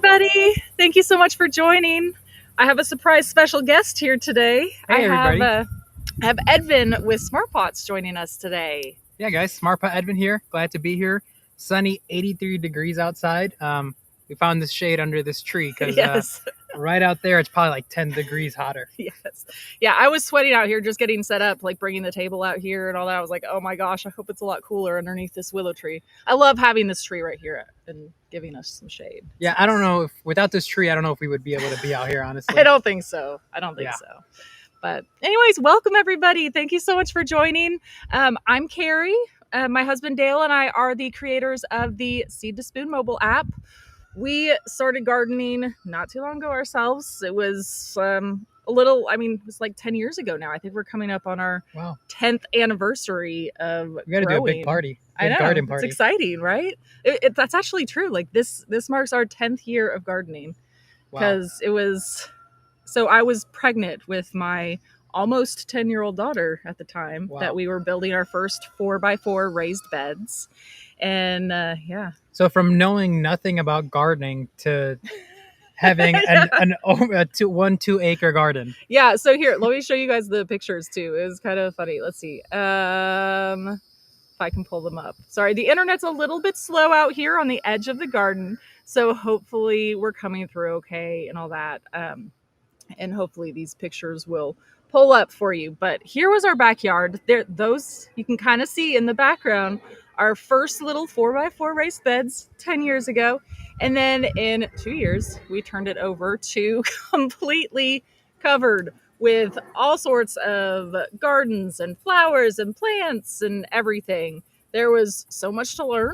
everybody. Thank you so much for joining. I have a surprise special guest here today. Hey, everybody. I have Edvin with Smart Pots joining us today. Yeah, guys, Smart Pot Edvin here. Glad to be here. Sunny, 83 degrees outside. We found this shade under this tree because Yes. right out there, it's probably like 10 degrees hotter. Yes. Yeah, I was sweating out here just getting set up, like bringing the table out here and all that. I was like, oh my gosh, I hope it's a lot cooler underneath this willow tree. I love having this tree right here and giving us some shade. Yeah, I don't know if without this tree, I don't know if we would be able to be out here, honestly. I don't think so. So. But anyways, welcome everybody. Thank you so much for joining. I'm Carrie. My husband Dale and I are the creators of the Seed to Spoon mobile app. We started gardening not too long ago ourselves. It was it was like 10 years ago now. I think we're coming up on our 10th anniversary of We got to do a big party. I know. Garden party. It's exciting, right? That's actually true. Like this marks our 10th year of gardening because it was... So I was pregnant with my almost 10-year-old daughter at the time that we were building our first 4x4 raised beds. And So from knowing nothing about gardening to having a 2 acre garden. Yeah. So here, let me show you guys the pictures too. It was kind of funny. Let's see. If I can pull them up. Sorry, the internet's a little bit slow out here on the edge of the garden. So hopefully we're coming through okay and all that. And hopefully these pictures will pull up for you. But here was our backyard. Those you can kind of see in the background, our first little 4x4 raised beds 10 years ago. And then in 2 years, we turned it over to completely covered with all sorts of gardens and flowers and plants and everything. There was so much to learn.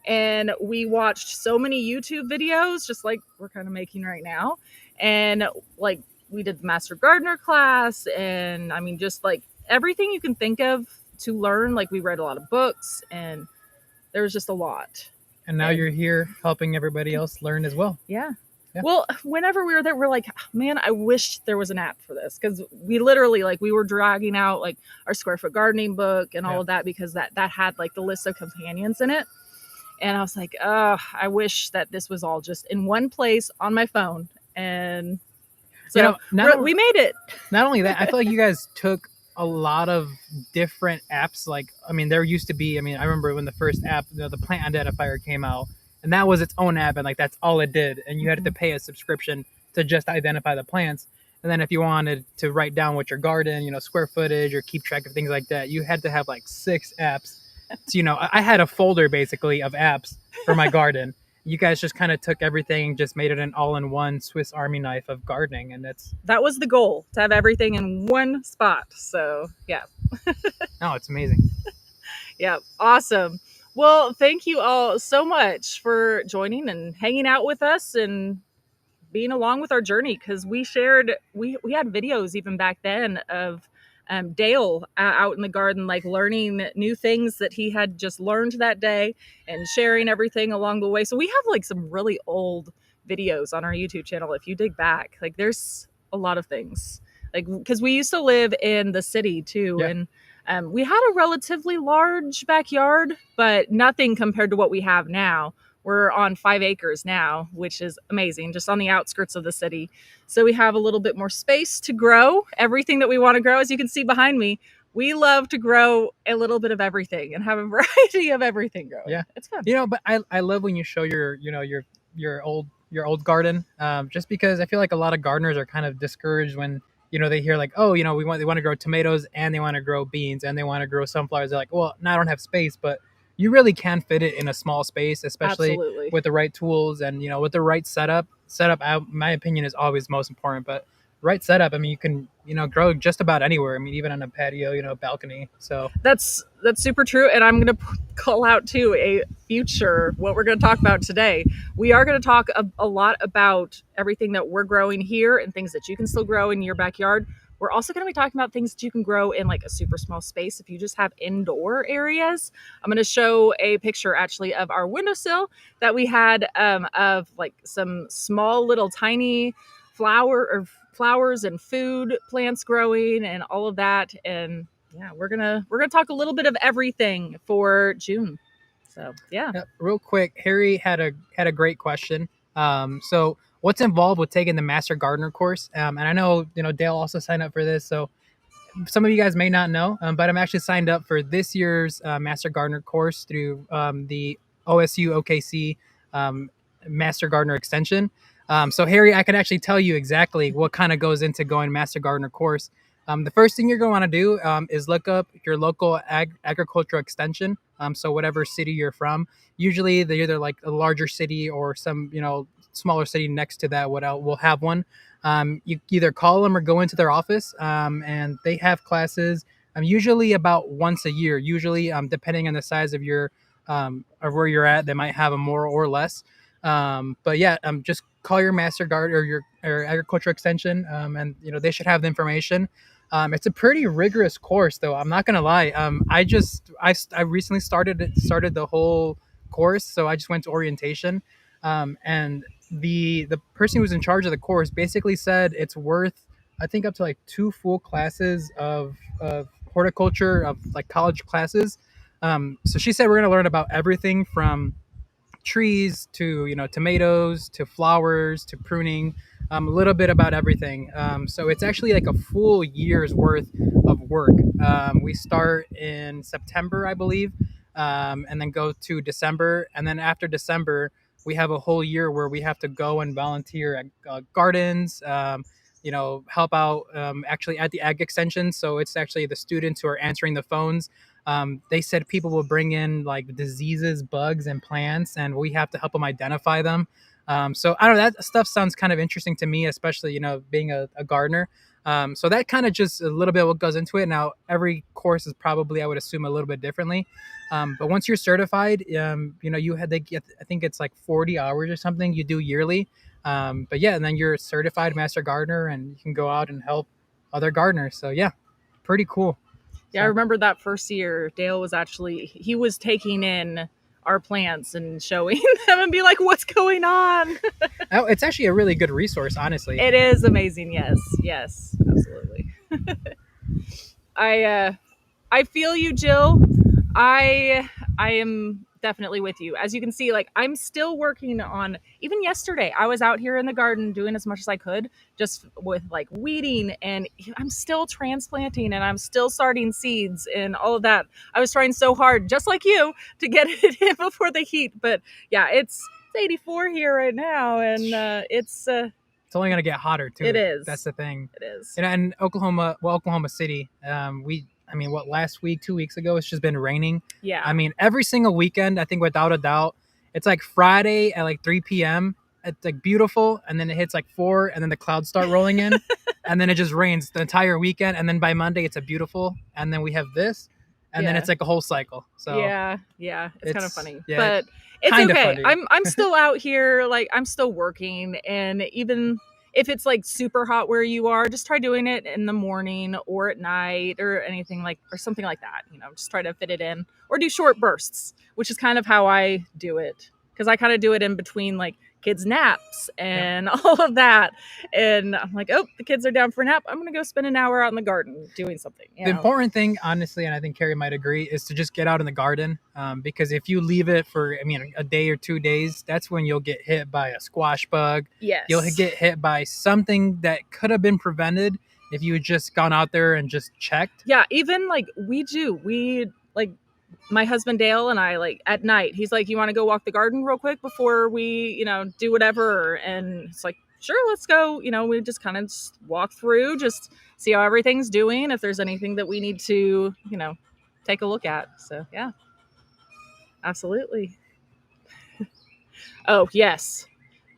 And we watched so many YouTube videos, just like we're kind of making right now. And like we did the Master Gardener class, and I mean, just like everything you can think of to learn. Like we read a lot of books, and there was just a lot. And now you're here helping everybody else learn as well. Yeah. Well, whenever we were there, we're like, man, I wish there was an app for this, because we literally we were dragging out like our square foot gardening book and all of that, because that had like the list of companions in it. And I was like, I wish that this was all just in one place on my phone. And so we made it. Not only that, I feel like you guys took a lot of different apps. Like, I mean, there used to be, I remember when the first app, the plant identifier came out, and that was its own app, and like that's all it did. And you had to pay a subscription to just identify the plants. And then if you wanted to write down what your garden, square footage or keep track of things like that, you had to have like 6 apps. So, I had a folder basically of apps for my garden. You guys just kind of took everything, just made it an all-in-one Swiss Army knife of gardening. And that was the goal, to have everything in one spot. So, yeah. Oh, it's amazing. Yeah, awesome. Well, thank you all so much for joining and hanging out with us and being along with our journey, because we had videos even back then of Dale out in the garden, like learning new things that he had just learned that day and sharing everything along the way. So we have like some really old videos on our YouTube channel. If you dig back, like there's a lot of things, like, because we used to live in the city too. Yeah. And we had a relatively large backyard, but nothing compared to what we have now. We're on 5 acres now, which is amazing, just on the outskirts of the city. So we have a little bit more space to grow everything that we want to grow. As you can see behind me, we love to grow a little bit of everything and have a variety of everything growing. Yeah, it's fun. But I love when you show your old garden, just because I feel like a lot of gardeners are kind of discouraged when they hear like, oh, they want to grow tomatoes and they want to grow beans and they want to grow sunflowers. They're like, well, no, I don't have space, but you really can fit it in a small space, especially with the right tools and, with the right setup. My opinion, is always most important, but right setup, you can, grow just about anywhere. Even on a patio, balcony. So that's super true. And I'm going to call out too what we're going to talk about today. We are going to talk a lot about everything that we're growing here and things that you can still grow in your backyard. We're also going to be talking about things that you can grow in like a super small space if you just have indoor areas. I'm going to show a picture actually of our windowsill that we had of like some small little tiny flowers and food plants growing and all of that. And yeah, we're gonna talk a little bit of everything for June. So yeah. Real quick, Harry had a great question. So what's involved with taking the Master Gardener course? And I know Dale also signed up for this, so some of you guys may not know, but I'm actually signed up for this year's Master Gardener course through the OSU OKC um, Master Gardener extension. So Harry, I can actually tell you exactly what kind of goes into going Master Gardener course. The first thing you're going to want to do is look up your local agricultural extension. So whatever city you're from, usually they're either like a larger city or some smaller city next to that will have one. You either call them or go into their office, and they have classes. Usually about once a year. Usually, depending on the size of your of where you're at, they might have a more or less. But yeah, just call your Master Guard or your agriculture extension, and they should have the information. It's a pretty rigorous course, though. I'm not gonna lie. I recently started the whole course, so I just went to orientation, and the person who was in charge of the course basically said it's worth, I think, up to like 2 full classes of horticulture, of like college classes. So she said we're going to learn about everything from trees to tomatoes to flowers to pruning, a little bit about everything. So it's actually like a full year's worth of work. We start in September, I believe, and then go to December, and then after December we have a whole year where we have to go and volunteer at gardens, help out, actually at the ag extension. So it's actually the students who are answering the phones. They said people will bring in like diseases, bugs, and plants, and we have to help them identify them. So I don't know, that stuff sounds kind of interesting to me, especially being a gardener. So that kind of just a little bit what goes into it. Now every course is probably, I would assume, a little bit differently. But once you're certified, they get, I think it's like 40 hours or something you do yearly. But yeah, and then you're a certified master gardener, and you can go out and help other gardeners. So yeah, pretty cool. Yeah, I remember that first year, Dale was he was taking in our plants and showing them and be like, what's going on? Oh, it's actually a really good resource, honestly. It is amazing. Yes, absolutely. I feel you, Jill. I am definitely with you. As you can see, like, I'm still working on, even yesterday I was out here in the garden doing as much as I could, just with like weeding, and I'm still transplanting, and I'm still starting seeds and all of that. I was trying so hard, just like you, to get it in before the heat. But yeah, it's 84 here right now, and it's only going to get hotter too. It is. That's the thing. It is. And Oklahoma City, last week, 2 weeks ago, it's just been raining. Yeah. I mean, every single weekend, I think without a doubt, it's like Friday at like 3 p.m. It's like beautiful, and then it hits like 4, and then the clouds start rolling in, and then it just rains the entire weekend, and then by Monday it's a beautiful, and then we have this, and then it's like a whole cycle. So yeah, it's kind of funny, yeah, but it's okay. Funny. I'm still out here, like, I'm still working, and even if it's like super hot where you are, just try doing it in the morning or at night or anything or something like that. Just try to fit it in, or do short bursts, which is kind of how I do it, because I kind of do it in between like kids' naps and all of that. And I'm like, oh, the kids are down for a nap, I'm gonna go spend an hour out in the garden doing something. The important thing, honestly, and I think Carrie might agree, is to just get out in the garden, because if you leave it for a day or 2 days, that's when you'll get hit by a squash bug. Yes, you'll get hit by something that could have been prevented if you had just gone out there and just checked. Yeah, even like we like, my husband Dale and I, like, at night, he's like, you want to go walk the garden real quick before we, do whatever? And it's like, sure, let's go. We just kind of walk through, just see how everything's doing, if there's anything that we need to, take a look at. So yeah, absolutely. Oh, yes.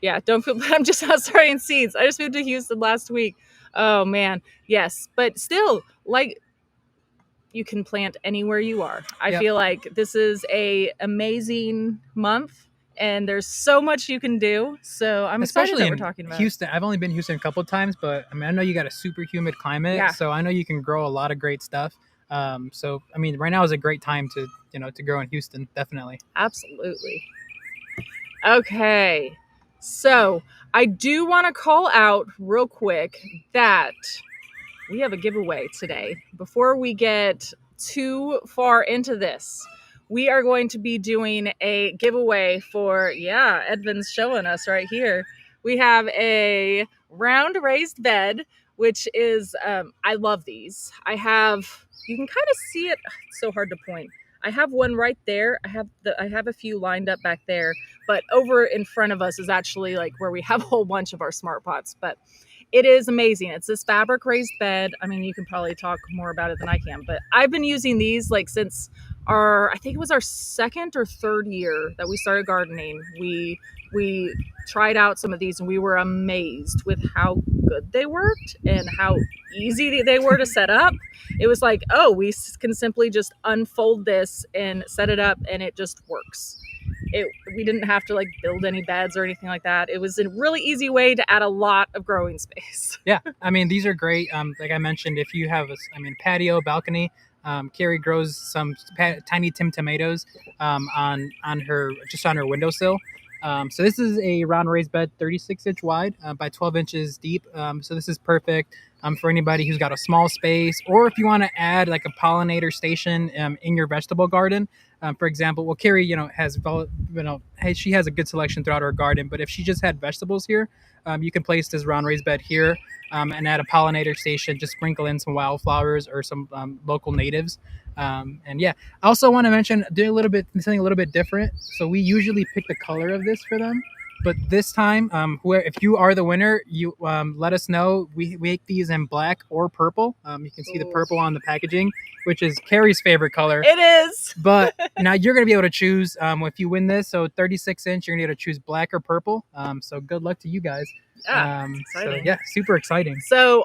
Yeah, don't feel bad. I'm just out starting seeds. I just moved to Houston last week. Oh, man. Yes. But still, like, you can plant anywhere you are. I feel like this is a amazing month, and there's so much you can do. So I'm excited that we're talking about Houston. I've only been to Houston a couple of times, but I know you got a super humid climate, so I know you can grow a lot of great stuff. So right now is a great time to to grow in Houston, definitely. Absolutely. Okay, so I do want to call out real quick that we have a giveaway today. Before we get too far into this, we are going to be doing a giveaway for, yeah, Edvin's showing us right here. We have a round raised bed, which is, I love these. I have, you can kind of see it. It's so hard to point. I have one right there. I have a few lined up back there, but over in front of us is actually like where we have a whole bunch of our smart pots. But it is amazing. It's this fabric raised bed. I mean, you can probably talk more about it than I can, but I've been using these like since I think it was our second or third year that we started gardening. We tried out some of these and we were amazed with how good they worked and how easy they were to set up. It was like, oh, we can simply just unfold this and set it up and it just works. We didn't have to like build any beds or anything like that. It was a really easy way to add a lot of growing space. Yeah, I mean these are great. Like I mentioned, if you have patio, balcony, Carrie grows some tiny Tim tomatoes on her windowsill. So this is a round raised bed, 36-inch wide by 12 inches deep. So this is perfect for anybody who's got a small space, or if you want to add like a pollinator station in your vegetable garden. For example, well, Carrie, hey, she has a good selection throughout her garden. But if she just had vegetables here, you can place this round raised bed here and add a pollinator station. Just sprinkle in some wildflowers or some local natives. And yeah, I also want to mention something a little bit different. So we usually pick the color of this for them, but this time, if you are the winner, you let us know. We make these in black or purple. You can see the purple on the packaging, which is Carrie's favorite color. It is. But now you're going to be able to choose if you win this. So 36-inch, you're going to be able to choose black or purple. So good luck to you guys. Yeah, so yeah, super exciting. So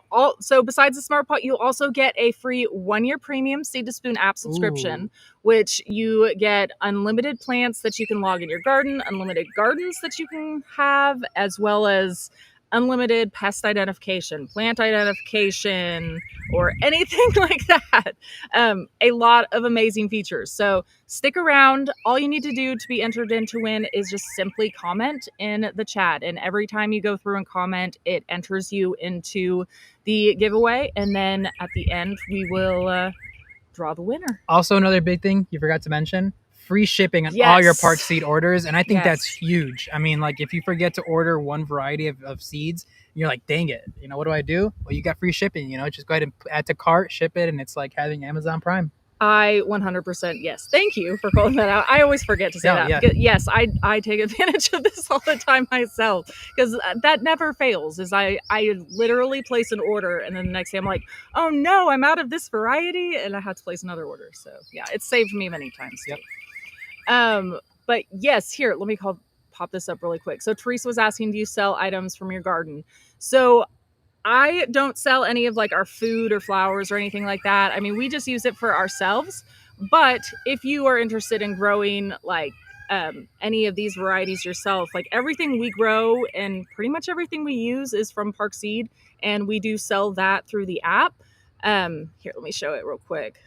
besides the smart pot, you also get a free 1-year premium Seed to Spoon app subscription, which you get unlimited plants that you can log in your garden, unlimited gardens that you can have, as well as unlimited pest identification, plant identification, or anything like that. A lot of amazing features. So stick around. All you need to do to be entered in to win is just simply comment in the chat. And every time you go through and comment, it enters you into the giveaway. And then at the end, we will draw the winner. Also, another big thing you forgot to mention, free shipping on all your park seed orders. And I think that's huge. I mean, like if you forget to order one variety of seeds, you're like, dang it, what do I do? Well, you got free shipping, just go ahead and add to cart, ship it. And it's like having Amazon Prime. I 100% yes. Thank you for calling that out. I always forget to say that. Yeah. Because, yes, I take advantage of this all the time myself because that never fails. Is I literally place an order and then the next day I'm like, oh no, I'm out of this variety and I have to place another order. So yeah, it saved me many times. Yep. But yes, here, let me pop this up really quick. So Teresa was asking, do you sell items from your garden? So I don't sell any of like our food or flowers or anything like that. I mean, we just use it for ourselves. But if you are interested in growing like any of these varieties yourself, like everything we grow and pretty much everything we use is from Park Seed, and we do sell that through the app. Here, let me show it real quick.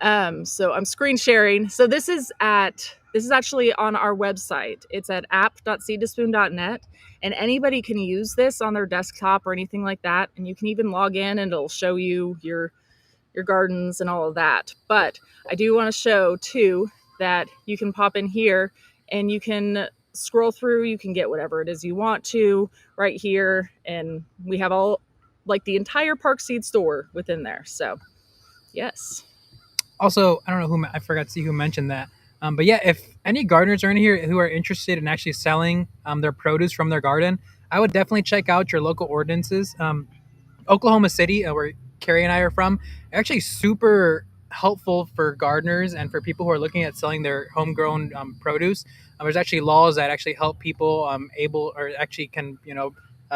So I'm screen sharing. So this is actually on our website. It's at app.seedtospoon.net, and anybody can use this on their desktop or anything like that. And you can even log in and it'll show you your gardens and all of that. But I do want to show too that you can pop in here and you can scroll through. You can get whatever it is you want to right here. And we have all like the entire Park Seed store within there. So yes. Also, I don't know I forgot to see who mentioned that. But yeah, if any gardeners are in here who are interested in actually selling their produce from their garden, I would definitely check out your local ordinances. Oklahoma City, where Carrie and I are from, actually super helpful for gardeners and for people who are looking at selling their homegrown produce. There's actually laws that actually help people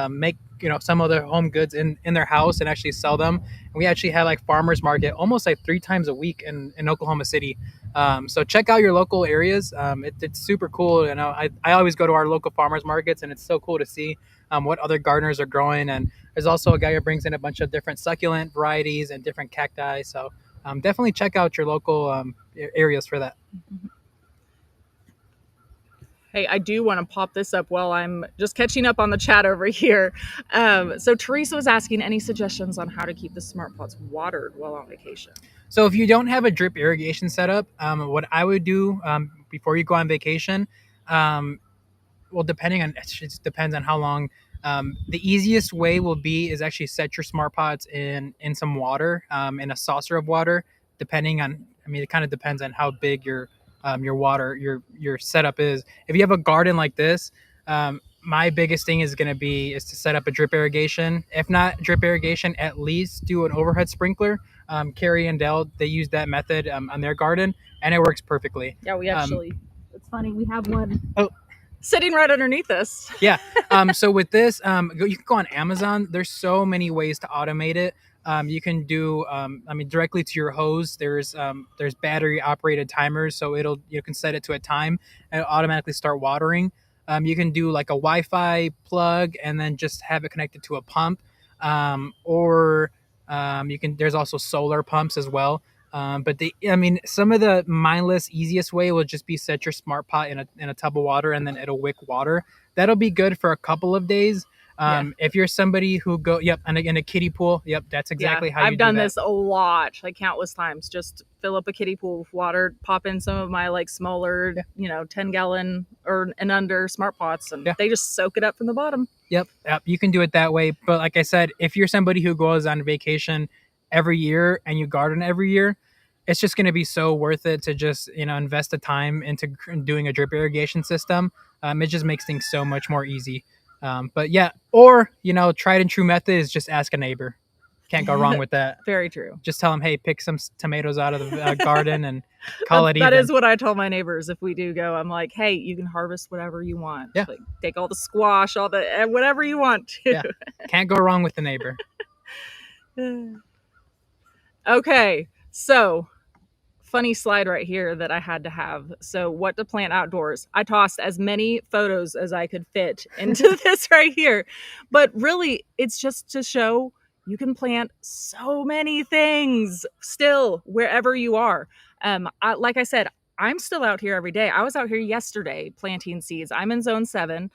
make some of their home goods in their house and actually sell them. And we actually have like farmers market almost like 3 times a week in Oklahoma City. So check out your local areas. It's super cool. I always go to our local farmers markets, and it's so cool to see what other gardeners are growing. And there's also a guy who brings in a bunch of different succulent varieties and different cacti. So definitely check out your local areas for that. Hey, I do want to pop this up while I'm just catching up on the chat over here. So Teresa was asking any suggestions on how to keep the smart pots watered while on vacation. So if you don't have a drip irrigation setup, what I would do before you go on vacation, um, well, depending on it just depends on how long. The easiest way will be is actually set your smart pots in some water, in a saucer of water. Depending on, I mean, it kind of depends on how big your water your setup is. If you have a garden like this, my biggest thing is going to be is to set up a drip irrigation. If not drip irrigation, at least do an overhead sprinkler. Carrie and Dell, they use that method on their garden, and it works perfectly. Yeah, we actually. It's funny. We have one. Oh, sitting right underneath us. yeah. So with this, you can go on Amazon. There's so many ways to automate it. You can do, I mean, directly to your hose. There's battery operated timers, so you can set it to a time and it'll automatically start watering. You can do like a Wi-Fi plug and then just have it connected to a pump, or you can. There's also solar pumps as well. I mean, some of the mindless, easiest way will just be set your smart pot in a tub of water and then it'll wick water. That'll be good for a couple of days. If you're somebody who yep, and again, a kiddie pool, yep, that's exactly how you I've do done that. this a lot, like countless times. Just fill up a kiddie pool with water, pop in some of my like smaller, 10-gallon or and under smart pots, and they just soak it up from the bottom. Yep, you can do it that way. But like I said, if you're somebody who goes on vacation every year and you garden every year, it's just going to be so worth it to just invest the time into doing a drip irrigation system. It just makes things so much more easy. But yeah, or tried and true method is just ask a neighbor. Can't go wrong with that. Very true. Just tell them, hey, pick some tomatoes out of the garden and call it even. That is what I tell my neighbors if we do go. I'm like, hey, you can harvest whatever you want. Yeah. Like, take all the squash, all the whatever you want to. Yeah. Can't go wrong with the neighbor. Okay, so funny slide right here that I had to have. So what to plant outdoors. I tossed as many photos as I could fit into this right here. But really, it's just to show you can plant so many things still wherever you are. Like I said, I'm still out here every day. I was out here yesterday planting seeds. I'm in zone 7.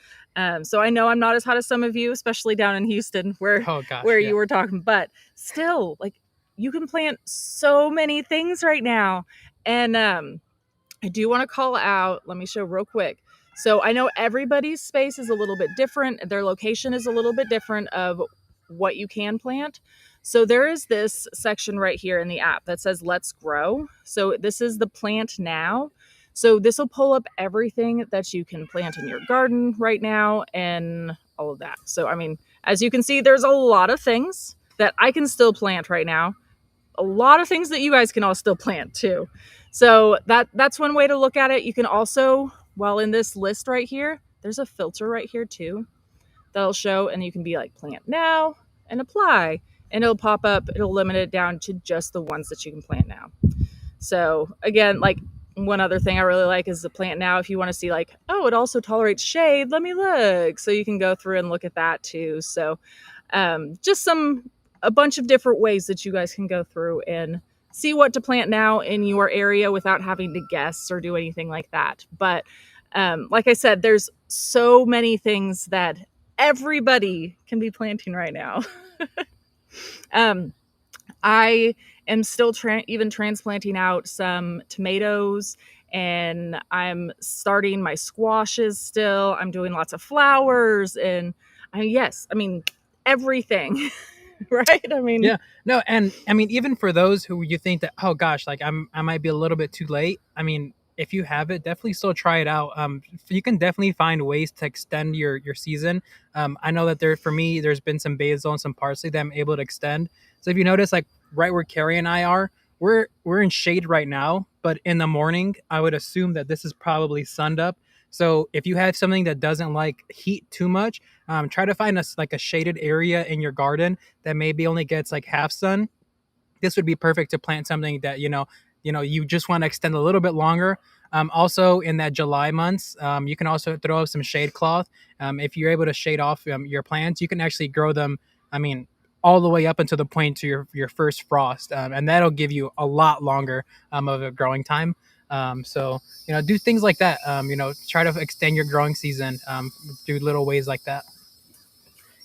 So I know I'm not as hot as some of you, especially down in Houston where you were talking, but still, like, you can plant so many things right now. And I do want to call out, let me show real quick. So I know everybody's space is a little bit different. Their location is a little bit different of what you can plant. So there is this section right here in the app that says Let's Grow. So this is the plant now. So this will pull up everything that you can plant in your garden right now and all of that. So, I mean, as you can see, there's a lot of things that I can still plant right now. A lot of things that you guys can all still plant too. So that's one way to look at it. You can also, while in this list right here, there's a filter right here too that'll show, and you can be like plant now and apply, and it'll pop up. It'll limit it down to just the ones that you can plant now. So again, like, one other thing I really like is the plant now. If you want to see like, oh, it also tolerates shade, let me look. So you can go through and look at that too. So just a bunch of different ways that you guys can go through and see what to plant now in your area without having to guess or do anything like that. But like I said, there's so many things that everybody can be planting right now. I am still even transplanting out some tomatoes, and I'm starting my squashes still. I'm doing lots of flowers, and everything. Right? I mean, yeah, no, and I mean, even for those who you think that, oh gosh, like I might be a little bit too late. I mean, if you have it, definitely still try it out. You can definitely find ways to extend your season. I know that for me, there's been some basil and some parsley that I'm able to extend. So if you notice, like right where Carrie and I are, we're in shade right now, but in the morning, I would assume that this is probably sunned up. So if you have something that doesn't like heat too much, try to find a shaded area in your garden that maybe only gets like half sun. This would be perfect to plant something that you just want to extend a little bit longer. Also in that July months, you can also throw up some shade cloth. If you're able to shade off your plants, you can actually grow them. I mean, all the way up until the point to your first frost, and that'll give you a lot longer of a growing time. So do things like that. Try to extend your growing season. Do little ways like that.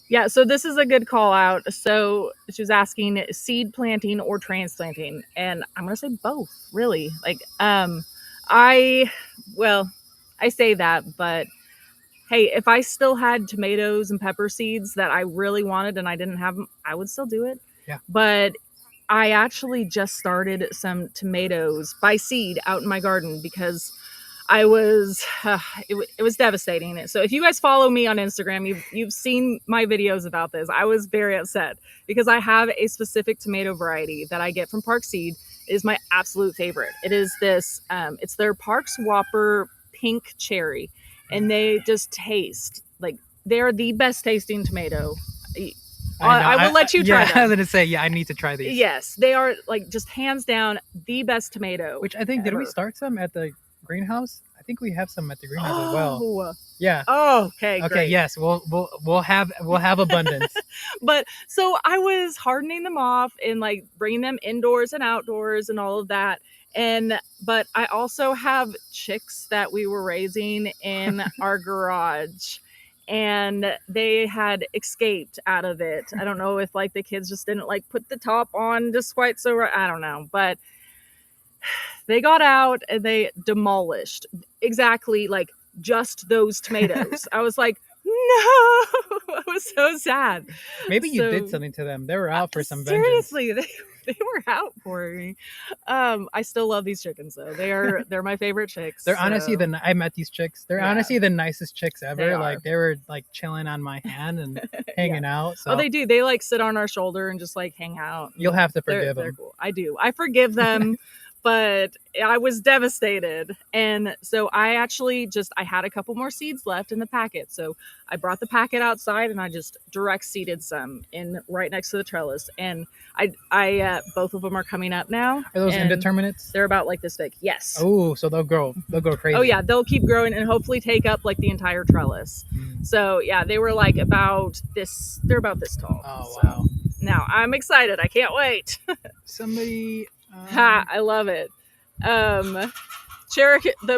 Yeah, so this is a good call out. So she was asking seed planting or transplanting, and I'm gonna say both, really. I well, I say that, but hey, if I still had tomatoes and pepper seeds that I really wanted and I didn't have them, I would still do it. Yeah. But I actually just started some tomatoes by seed out in my garden because I was it was devastating. So if you guys follow me on Instagram, you've seen my videos about this. I was very upset because I have a specific tomato variety that I get from Park Seed. It is my absolute favorite. It is this it's their Parks Whopper pink cherry, and they just taste like they're the best tasting tomato. I will let you try them. I was gonna say, yeah, I need to try these. Yes, they are like just hands down the best tomato. Which I think, did we start some at the greenhouse? I think we have some at the greenhouse as well. Yeah. Oh, okay. Okay. Great. Yes, we'll have abundance. But so I was hardening them off and like bringing them indoors and outdoors and all of that. But I also have chicks that we were raising in our garage, and they had escaped out of it. I don't know if like the kids just didn't like put the top on just quite so right. I don't know, but they got out and they demolished exactly like just those tomatoes. I was like, no, I was so sad. Maybe you did something to them. They were out for some vengeance. Seriously, they were out for me. I still love these chickens though. They're my favorite chicks. They're honestly I met these chicks. They're honestly the nicest chicks ever. They were like chilling on my hand and hanging out. So. Oh, they do. They like sit on our shoulder and just like hang out. You'll have to forgive them. They're cool. I do. I forgive them. But I was devastated. And so I had a couple more seeds left in the packet. So I brought the packet outside and I just direct seeded some in right next to the trellis. And I both of them are coming up now. Are those indeterminates? They're about like this big. Yes. Oh, so they'll grow crazy. Oh yeah, they'll keep growing and hopefully take up like the entire trellis. So yeah, they were like about this. They're about this tall. Oh wow. Now I'm excited. I can't wait. Somebody. I love it. The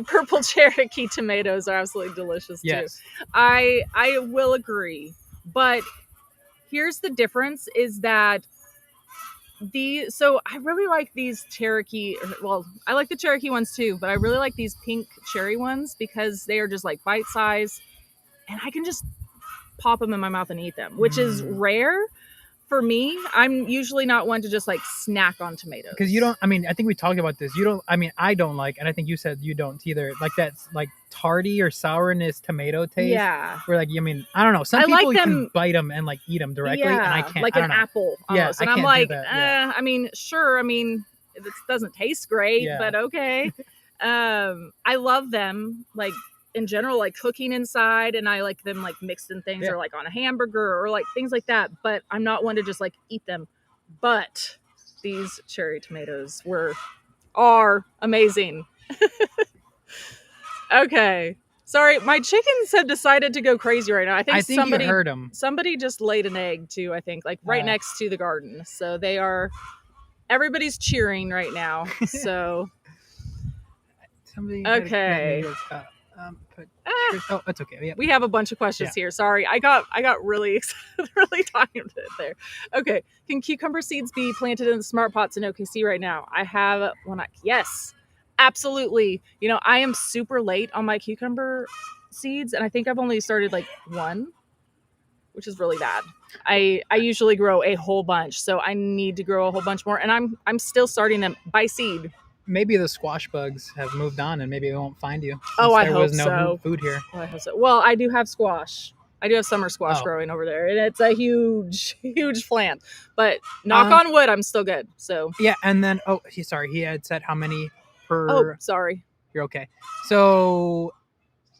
purple Cherokee tomatoes are absolutely delicious too. Yes. I will agree, but here's the difference: is that so I really like these Cherokee. Well, I like the Cherokee ones too, but I really like these pink cherry ones because they are just like bite size, and I can just pop them in my mouth and eat them, which is rare. For me, I'm usually not one to just like snack on tomatoes. Because you don't, I mean, I think we talked about this. You don't, I mean, I don't like, and I think you said you don't either, like that like tarty or sourness tomato taste. Yeah. Where like, I mean, I don't know. Some people like can bite them and like eat them directly, and I can't. Like an apple almost. Yeah, and I'm like, I mean, sure. I mean, it doesn't taste great, but okay. I love them. Like, in general, like cooking inside, and I like them like mixed in things or like on a hamburger or like things like that, but I'm not one to just like eat them. But these cherry tomatoes are amazing. Okay, sorry, my chickens have decided to go crazy right now. I think somebody you heard them. Somebody just laid an egg too, I think, like right next to the garden, so everybody's cheering right now. So somebody okay. That's okay. Yeah. We have a bunch of questions here. Sorry, I got really really timed it there. Okay, can cucumber seeds be planted in the smart pots in OKC right now? I have one. Yes, absolutely. I am super late on my cucumber seeds, and I think I've only started like one, which is really bad. I usually grow a whole bunch, so I need to grow a whole bunch more, and I'm still starting them by seed. Maybe the squash bugs have moved on and maybe they won't find you. Oh, I hope so. There was no food here. Oh, I hope so. Well, I do have squash. I do have summer squash growing over there, and it's a huge, huge plant. But knock on wood, I'm still good. So yeah, and then he had said how many per. Oh, sorry. You're okay. So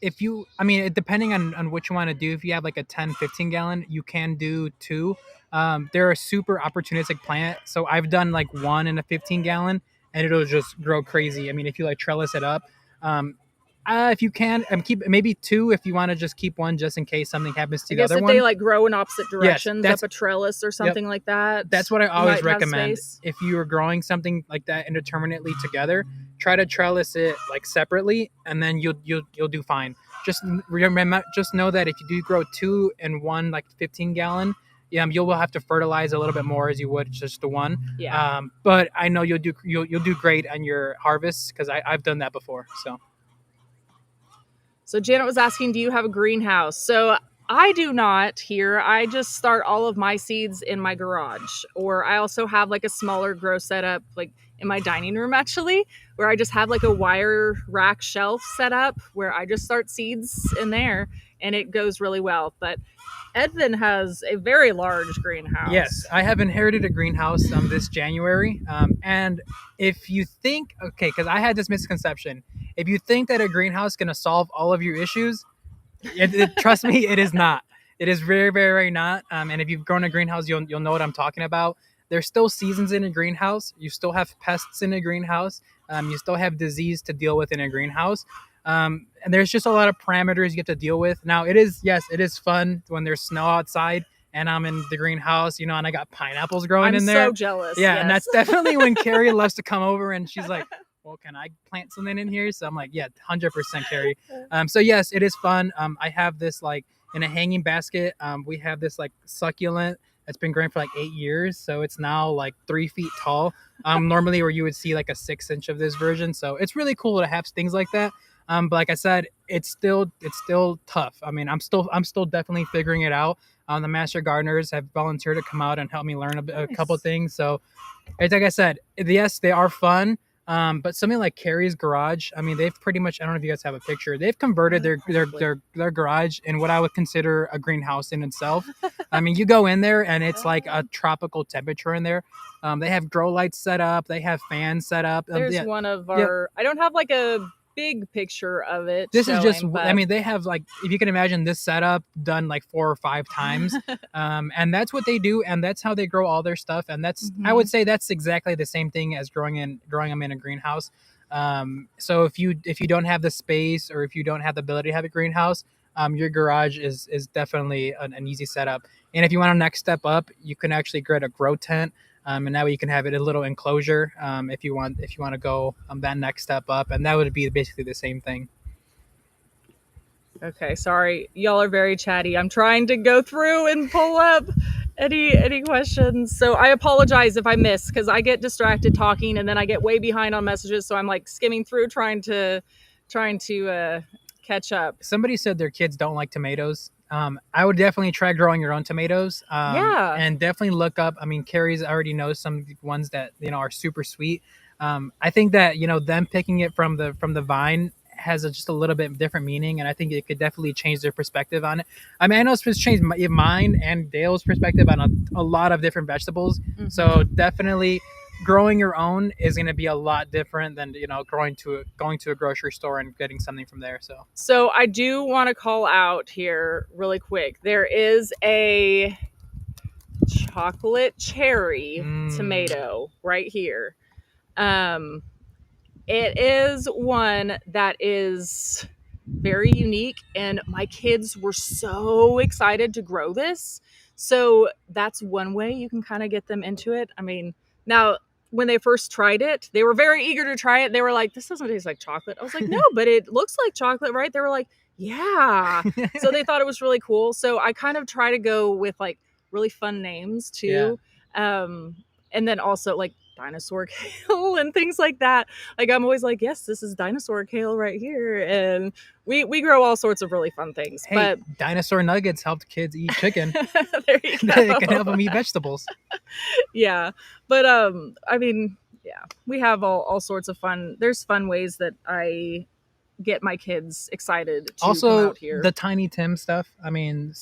if you, I mean, depending on what you want to do, if you have like a 10, 15 gallon, you can do 2. They're a super opportunistic plant. So I've done like 1 in a 15 gallon. And it'll just grow crazy. I mean, if you like trellis it up, If you can, keep maybe two if you want to just keep one just in case something happens to I the guess other if one. they like grow in opposite Yes, directions up that's a trellis or yep. something like that, That's what I you always might have recommend. space. If you are growing something like that indeterminately together, try to trellis it like separately, and then you'll do fine. Just remember, just know that if you do grow two in one like 15-gallon, yeah, you will have to fertilize a little bit more as you would just the one. Yeah. But I know you'll do great on your harvests because I've done that before. So Janet was asking, do you have a greenhouse? So I do not here. I just start all of my seeds in my garage, or I also have like a smaller grow setup, like in my dining room actually, where I just have like a wire rack shelf set up where I just start seeds in there, and it goes really well. But Edvin has a very large Yes, greenhouse. I have inherited a greenhouse this January. And if you think, okay, because I had this misconception, if you think that a greenhouse is going to solve all of your issues, trust me, it is not. It is very, very, very not. And if you've grown a greenhouse, you'll know what I'm talking about. There's still seasons in a greenhouse. You still have pests in a greenhouse. You still have disease to deal with in a greenhouse. And there's just a lot of parameters you have to deal with. Now, it is, yes, it is fun when there's snow outside and I'm in the greenhouse, and I got pineapples growing I'm in there. so jealous. Yeah, yes. and that's definitely when Carrie loves to come over and she's like, well, can I plant something in here? So I'm like, yeah, 100% Carrie. So yes, it is fun. I have this like in a hanging basket. We have this like succulent that's been growing for like 8 years. So it's now like 3 feet tall. Normally where you would see like a 6 inch of this version. So it's really cool to have things like that. But like I said, it's still tough. I mean, I'm still definitely figuring it out. The master gardeners have volunteered to come out and help me learn a couple things. So it's like I said, yes, they are fun. But something like Carrie's garage, I mean, they've pretty much, I don't know if you guys have a picture, they've converted their garage in what I would consider a greenhouse in itself. I mean, you go in there and it's like a tropical temperature in there. They have grow lights set up, they have fans set up. There's Yeah, one of yeah. our, I don't have like a big picture of it. This is just, but I mean, they have like, if you can imagine this setup done like 4 or 5 times. And that's what they do. And that's how they grow all their stuff. And that's, I would say that's exactly the same thing as growing them in a greenhouse. So if you don't have the space or if you don't have the ability to have a greenhouse, your garage is definitely an easy setup. And if you want to next step up, you can actually get a grow tent. And that way you can have it a little enclosure if you want to go that next step up, and that would be basically the same thing. Okay, sorry, y'all are very chatty. I'm trying to go through and pull up any questions. So I apologize if I miss because I get distracted talking and then I get way behind on messages. So I'm like skimming through trying to catch up. Somebody said their kids don't like tomatoes. I would definitely try growing your own tomatoes. Yeah. And definitely look up. I mean, Carrie's already knows some ones that are super sweet. I think that them picking it from the vine has just a little bit different meaning, and I think it could definitely change their perspective on it. I mean, I know it's supposed to change mine and Dale's perspective on a lot of different vegetables. Mm-hmm. So definitely growing your own is going to be a lot different than going to a grocery store and getting something from there. So I do want to call out here really quick. There is a chocolate cherry tomato right here. It is one that is very unique, and my kids were so excited to grow this. So that's one way you can kind of get them into it. I mean, now when they first tried it, they were very eager to try it. They were like, this doesn't taste like chocolate. I was like, no, but it looks like chocolate, right? They were like, yeah. So they thought it was really cool. So I kind of try to go with like really fun names too. Yeah. And then also like dinosaur kale and things like that. Like I'm always like, yes, this is dinosaur kale right here. And we grow all sorts of really fun things. Hey, but dinosaur nuggets helped kids eat chicken. There you go. It can help them eat vegetables. Yeah. But I mean, yeah, we have all sorts of fun. There's fun ways that I get my kids excited to also come out here. The Tiny Tim stuff. I mean,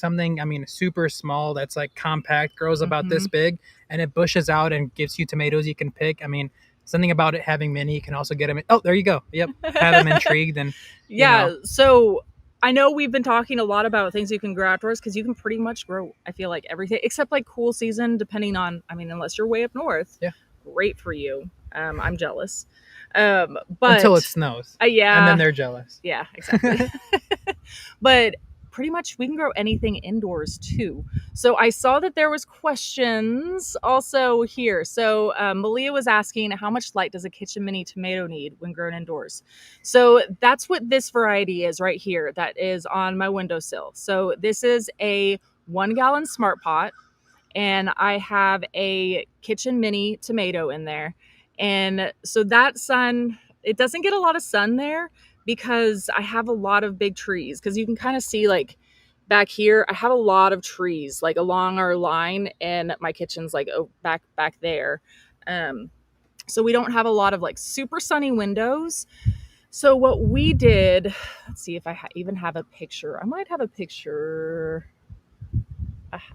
super small that's like compact, grows about this big, and it bushes out and gives you tomatoes you can pick. I mean, something about it having many, you can also get them there you go. Yep. Have them intrigued. And yeah. So I know we've been talking a lot about things you can grow outdoors because you can pretty much grow, I feel like, everything except like cool season, depending on, I mean, unless you're way up north. Yeah. Great for you. I'm jealous. Until it But snows, and then yeah, they're jealous. yeah, exactly. But pretty much we can grow anything indoors too. So I saw that there was questions also here. So Malia was asking, how much light does a kitchen mini tomato need when grown indoors? So that's what this variety is right here. That is on my windowsill. So this is a 1 gallon smart pot, and I have a kitchen mini tomato in there. And so that sun, it doesn't get a lot of sun there because I have a lot of big trees. Because you can kind of see, like, back here, I have a lot of trees like along our line, and my kitchen's like back there. Um, so we don't have a lot of like super sunny windows. So what we did, let's see if I even have a picture. I might have a picture.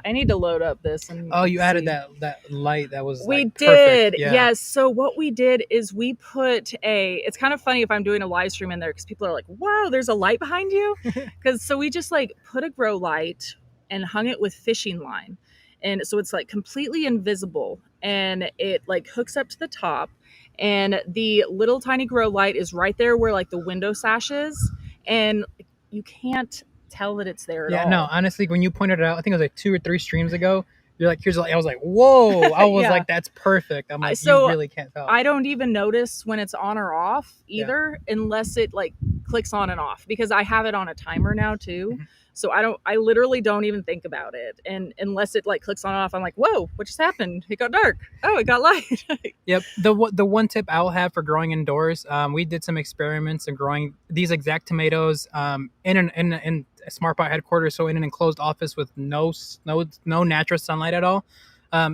I need to load up this and Oh, you added see. that light that was We like perfect. did, Yeah. yes. So what we did is we put a. It's kind of funny if I'm doing a live stream in there because people are like, "Wow, there's a light behind you," because so we just like put a grow light and hung it with fishing line, and so it's like completely invisible, and it like hooks up to the top, and the little tiny grow light is right there where like the window sash is, and you can't tell that it's there at Yeah, no, all. honestly, when you pointed it out, I think it was like 2 or 3 streams ago. You're like, here's a light. I was like, whoa! I was Yeah. like, that's perfect. I'm like, you So really can't tell. I don't even notice when it's on or off Yeah. either, unless it like clicks on and off, because I have it on a timer now too. Mhm. So I literally don't even think about it. And unless it like clicks on and off, I'm like, whoa, what just happened? It got dark. Oh, it got light. Yep. The one tip I'll have for growing indoors, we did some experiments in growing these exact tomatoes in a smart pot headquarters, so in an enclosed office with no natural sunlight at all.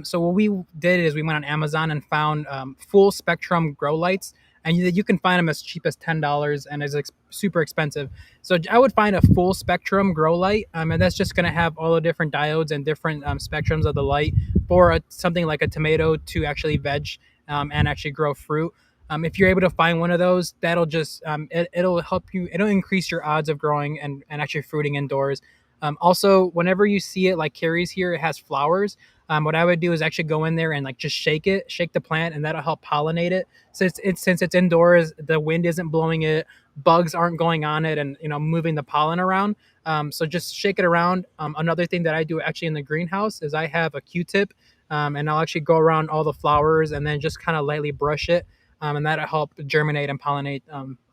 So what we did is we went on Amazon and found full spectrum grow lights, and you can find them as cheap as $10, and is super expensive. So I would find a full spectrum grow light, and that's just going to have all the different diodes and different spectrums of the light for something like a tomato to actually veg and actually grow fruit. If you're able to find one of those, that'll just it'll help you. It'll increase your odds of growing and actually fruiting indoors. Also, whenever you see it, like Carrie's here, it has flowers. What I would do is actually go in there and like just shake the plant, and that'll help pollinate it. Since it's indoors, the wind isn't blowing it, bugs aren't going on it, and moving the pollen around. So just shake it around. Another thing that I do actually in the greenhouse is I have a Q-tip, and I'll actually go around all the flowers and then just kind of lightly brush it, and that'll help germinate and pollinate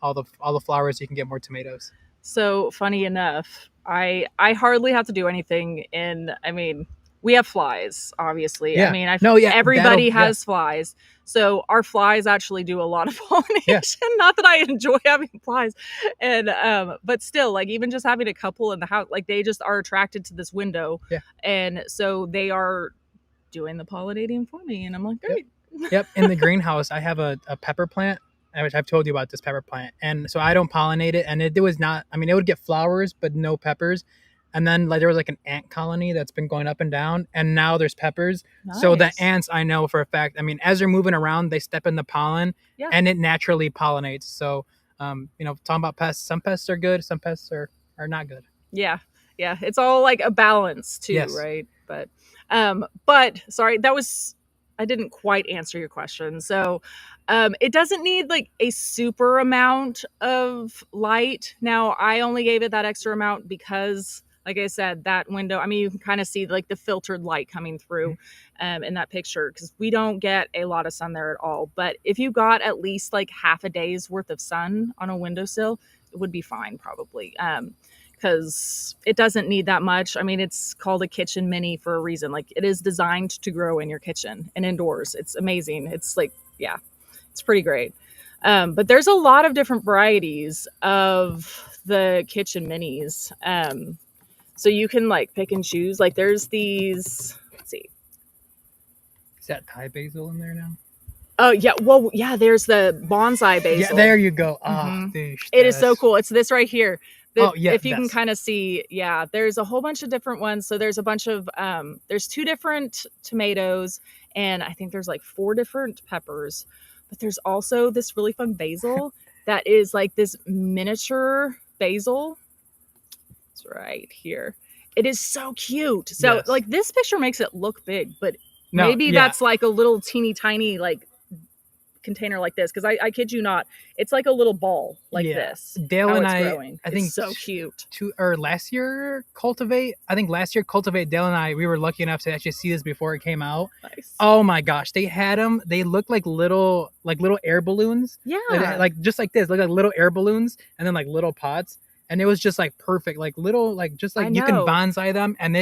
all the flowers. So you can get more tomatoes. So funny enough, I hardly have to do anything in. I mean, we have flies, obviously. Yeah. I mean, No. Yeah. everybody Yeah. has flies, so our flies actually do a lot of pollination. Yeah. Not that I enjoy having flies, and but still, like even just having a couple in the house, like they just are attracted to this window, Yeah. and so they are doing the pollinating for me, and I'm like, great. Yep. In the greenhouse, I have a pepper plant, which I've told you about this pepper plant. And so I don't pollinate it. And it was not, I mean, it would get flowers, but no peppers. And then like there was like an ant colony that's been going up and down. And now there's peppers. So the Nice. ants, I know for a fact, I mean, as they're moving around, they step in the pollen, Yeah. and it naturally pollinates. So, talking about pests, some pests are good, some pests are not good. Yeah. Yeah. It's all like a balance too, Yes. right? But sorry, I didn't quite answer your question. So it doesn't need like a super amount of light. Now I only gave it that extra amount because, like I said, that window, I mean, you can kind of see like the filtered light coming through in that picture, because we don't get a lot of sun there at all. But if you got at least like half a day's worth of sun on a windowsill, it would be fine probably. Because it doesn't need that much. I mean, it's called a kitchen mini for a reason. Like, it is designed to grow in your kitchen and indoors. It's amazing. It's like, yeah, it's pretty great. But there's a lot of different varieties of the kitchen minis. So you can like pick and choose. Like, there's these, let's see. Is that Thai basil in there now? Oh, yeah. Well, yeah, there's the bonsai basil. Yeah, there you go. Dude, it is so cool. It's this right here. If you can that's... kind of see, yeah, there's a whole bunch of different ones. So there's a bunch of, there's 2 different tomatoes, and I think there's like 4 different peppers. But there's also this really fun basil that is like this miniature basil. It's right here. It is so cute. So like this picture makes it look big, but maybe that's like a little teeny tiny like container like this, because I kid you not, it's like a little ball like this. Dale how and it's I, growing. I think It's so cute. last year Cultivate. I think last year Cultivate. Dale and I, we were lucky enough to actually see this before it came out. Nice. Oh my gosh, they had them. They looked like little air balloons. Yeah. Like just like this, look like little air balloons, and then like little pots. And it was just like perfect, like little, like just like you can bonsai them, and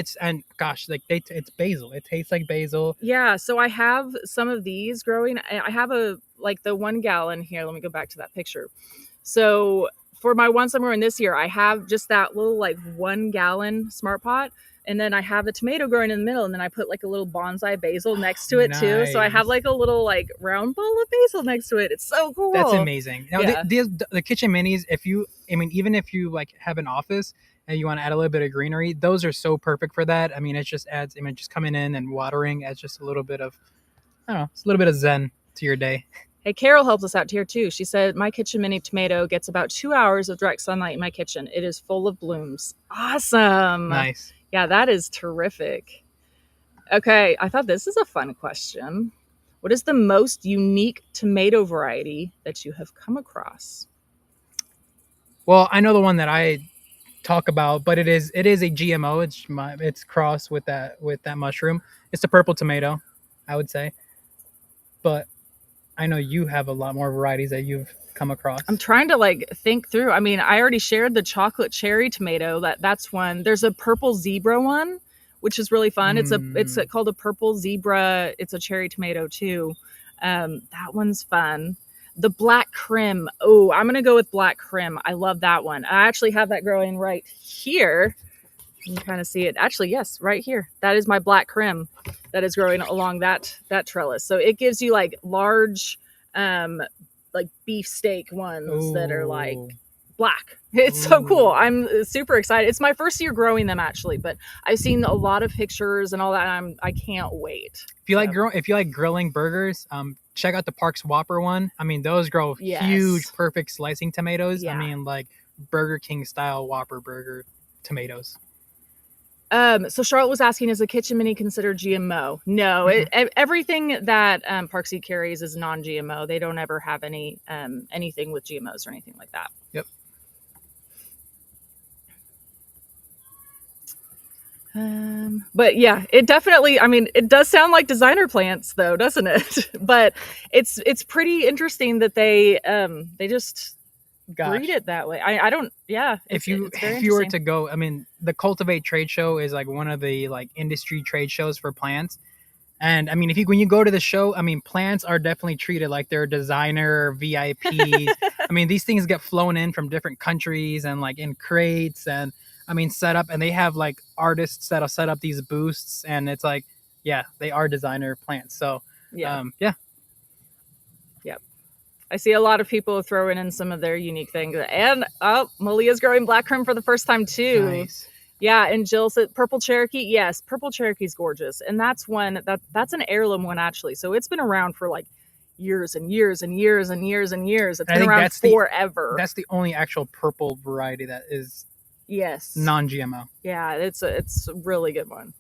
gosh, like it's basil. It tastes like basil. Yeah, so I have some of these growing. I have like the 1 gallon here. Let me go back to that picture. So for my one summer in this year, I have just that little like 1 gallon smart pot. And then I have the tomato growing in the middle, and then I put like a little bonsai basil next to it too. So I have like a little like round ball of basil next to it. It's so cool. That's amazing. Now, the kitchen minis, even if you like have an office and you want to add a little bit of greenery, those are so perfect for that. I mean, it just adds, just coming in and watering adds just a little bit of, I don't know, it's a little bit of zen to your day. Hey, Carol helps us out here too. She said, my kitchen mini tomato gets about 2 hours of direct sunlight in my kitchen. It is full of blooms. Awesome. Nice. Yeah, that is terrific. Okay, I thought this is a fun question. What is the most unique tomato variety that you have come across? Well, I know the one that I talk about, but it is a GMO. It's crossed with that mushroom. It's the purple tomato, I would say. But I know you have a lot more varieties that you've come across. I'm trying to like think through. I mean, I already shared the chocolate cherry tomato. That's one. There's a purple zebra one, which is really fun. It's called a purple zebra. It's a cherry tomato too. That one's fun. The black crim. Oh, I'm gonna go with black crim. I love that one. I actually have that growing right here. You can kind of see it. Actually, yes, right here. That is my black crim that is growing along that trellis. So it gives you like large like beefsteak ones that are like black. It's so cool. I'm super excited. It's my first year growing them actually, but I've seen a lot of pictures and all that. And I can't wait. If you like grilling burgers, check out the Parks Whopper one. I mean, those grow huge, perfect slicing tomatoes. Yeah. I mean, like Burger King style Whopper burger tomatoes. So Charlotte was asking, is a kitchen mini considered GMO? No, everything that Park Seed carries is non-GMO. They don't ever have anything with GMOs or anything like that. Yep. But yeah, it definitely, I mean, it does sound like designer plants though, doesn't it? But it's pretty interesting that they just breed it that way. I don't. Yeah. If you were to go, I mean, the Cultivate trade show is like one of the like industry trade shows for plants. And I mean, when you go to the show, I mean, plants are definitely treated like they're designer VIPs. I mean, these things get flown in from different countries and like in crates and I mean, set up, and they have like artists that'll set up these booths, and it's like, yeah, they are designer plants. So yeah. I see a lot of people throwing in some of their unique things. And Malia's growing black crim for the first time too. Nice. Yeah, and Jill said purple Cherokee. Yes, purple Cherokee's gorgeous. And that's that's an heirloom one actually. So it's been around for like years and years and years and years and years. It's been around forever. That's the only actual purple variety that is non-GMO. Yeah, it's a really good one.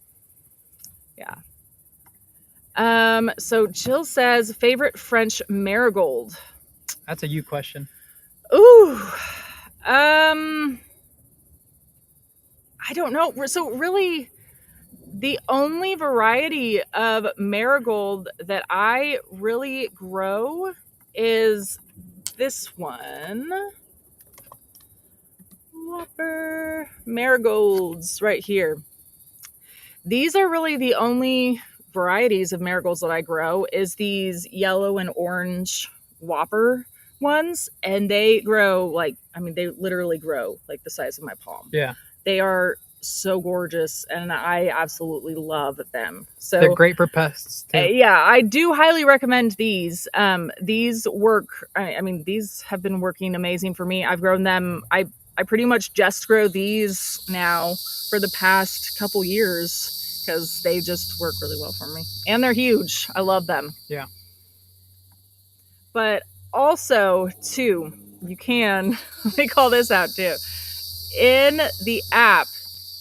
Yeah. So Jill says favorite French marigold. That's a you question. Ooh. I don't know. So really, the only variety of marigold that I really grow is this one. Whopper marigolds right here. These are really the only varieties of marigolds that I grow is these yellow and orange Whopper ones, and they grow like, I mean, they literally grow like the size of my palm. Yeah. They are so gorgeous, and I absolutely love them. So they're great for pests too. Yeah, I do highly recommend these. These work. I mean, these have been working amazing for me. I've grown them. I pretty much just grow these now for the past couple years because they just work really well for me, and they're huge. I love them. Yeah. But also, too, you can, let me call this out too. In the app,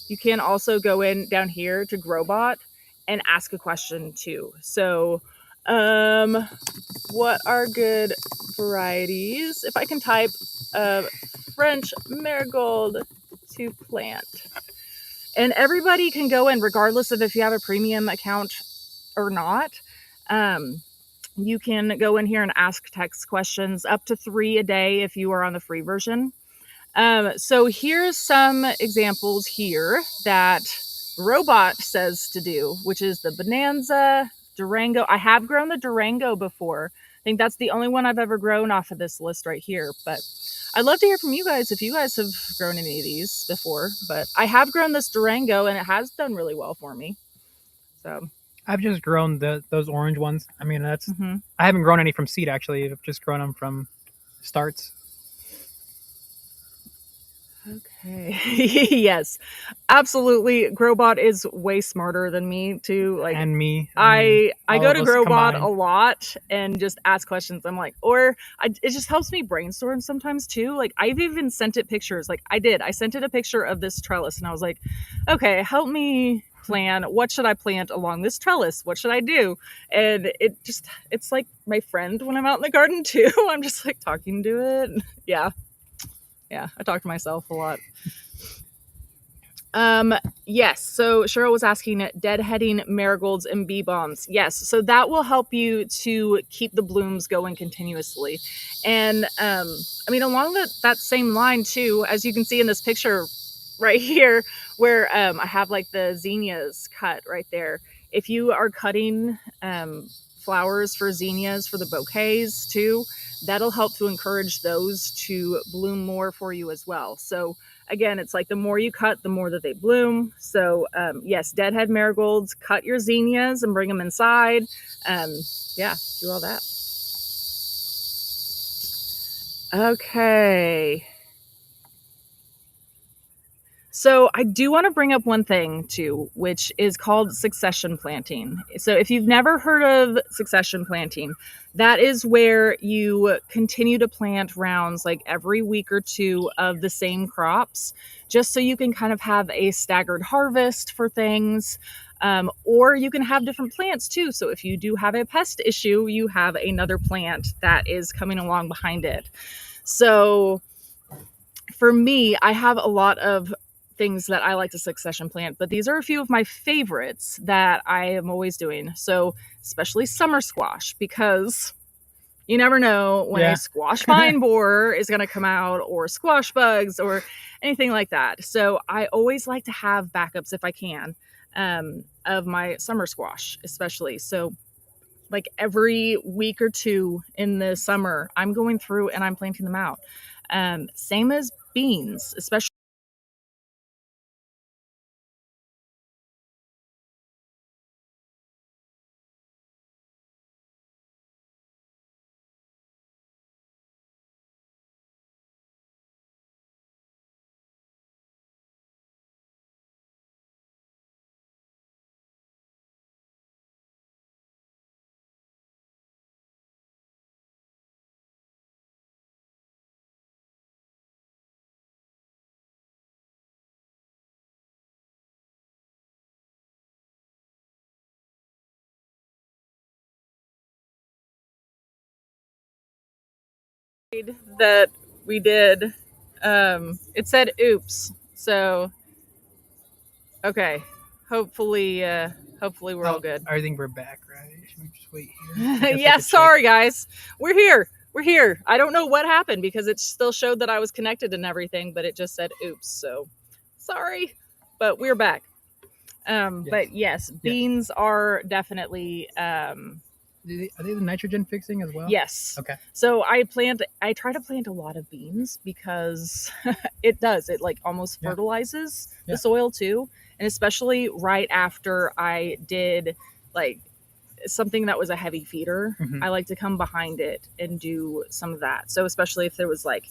you can also go in down here to Growbot and ask a question too. So What are good varieties? If I can type French marigold to plant. And everybody can go in, regardless of if you have a premium account or not. You can go in here and ask text questions, up to 3 a day if you are on the free version. So here's some examples here that Growbot says to do, which is the Bonanza, Durango. I have grown the Durango before. I think that's the only one I've ever grown off of this list right here. But I'd love to hear from you guys if you guys have grown any of these before. But I have grown this Durango, and it has done really well for me. So I've just grown those orange ones. I mean, that's I haven't grown any from seed actually. I've just grown them from starts. Okay. Yes, absolutely. Growbot is way smarter than me too. Like, and me. I go to Growbot combined. a lot and just ask questions. I'm like, it just helps me brainstorm sometimes too. Like, I've even sent it pictures. Like, I sent it a picture of this trellis, and I was like, okay, help me plan. What should I plant along this trellis? What should I do? And it's like my friend when I'm out in the garden too. I'm just like talking to it. Yeah, I talk to myself a lot. Yes, so Cheryl was asking deadheading marigolds and bee balms. Yes, so that will help you to keep the blooms going continuously. And I mean, along that same line too, as you can see in this picture right here, where I have like the zinnias cut right there. If you are cutting flowers for zinnias for the bouquets too, that'll help to encourage those to bloom more for you as well. So again, it's like the more you cut, the more that they bloom. So yes, deadhead marigolds, cut your zinnias and bring them inside. Yeah, do all that. Okay. So I do want to bring up one thing too, which is called succession planting. So if you've never heard of succession planting, that is where you continue to plant rounds like every week or two of the same crops, just so you can kind of have a staggered harvest for things. Or you can have different plants too. So if you do have a pest issue, you have another plant that is coming along behind it. So for me, I have a lot of things that I like to succession plant, but these are a few of my favorites that I am always doing. So especially summer squash, because you never know when a squash vine borer is going to come out, or squash bugs or anything like that. So I always like to have backups if I can, of my summer squash, especially. So like every week or two in the summer, I'm going through and I'm planting them out. Same as beans, especially. That we did, it said oops, so okay, hopefully we're all good. I think we're back, right? Should we just wait here? Yeah, sorry guys, we're here. I don't know what happened, because it still showed that I was connected and everything, but it just said oops, so sorry, but we're back. But yes, beans are definitely are they the nitrogen fixing as well? Yes. Okay. So I try to plant a lot of beans, because it like almost fertilizes the soil too. And especially right after I did like something that was a heavy feeder, I like to come behind it and do some of that. So especially if there was like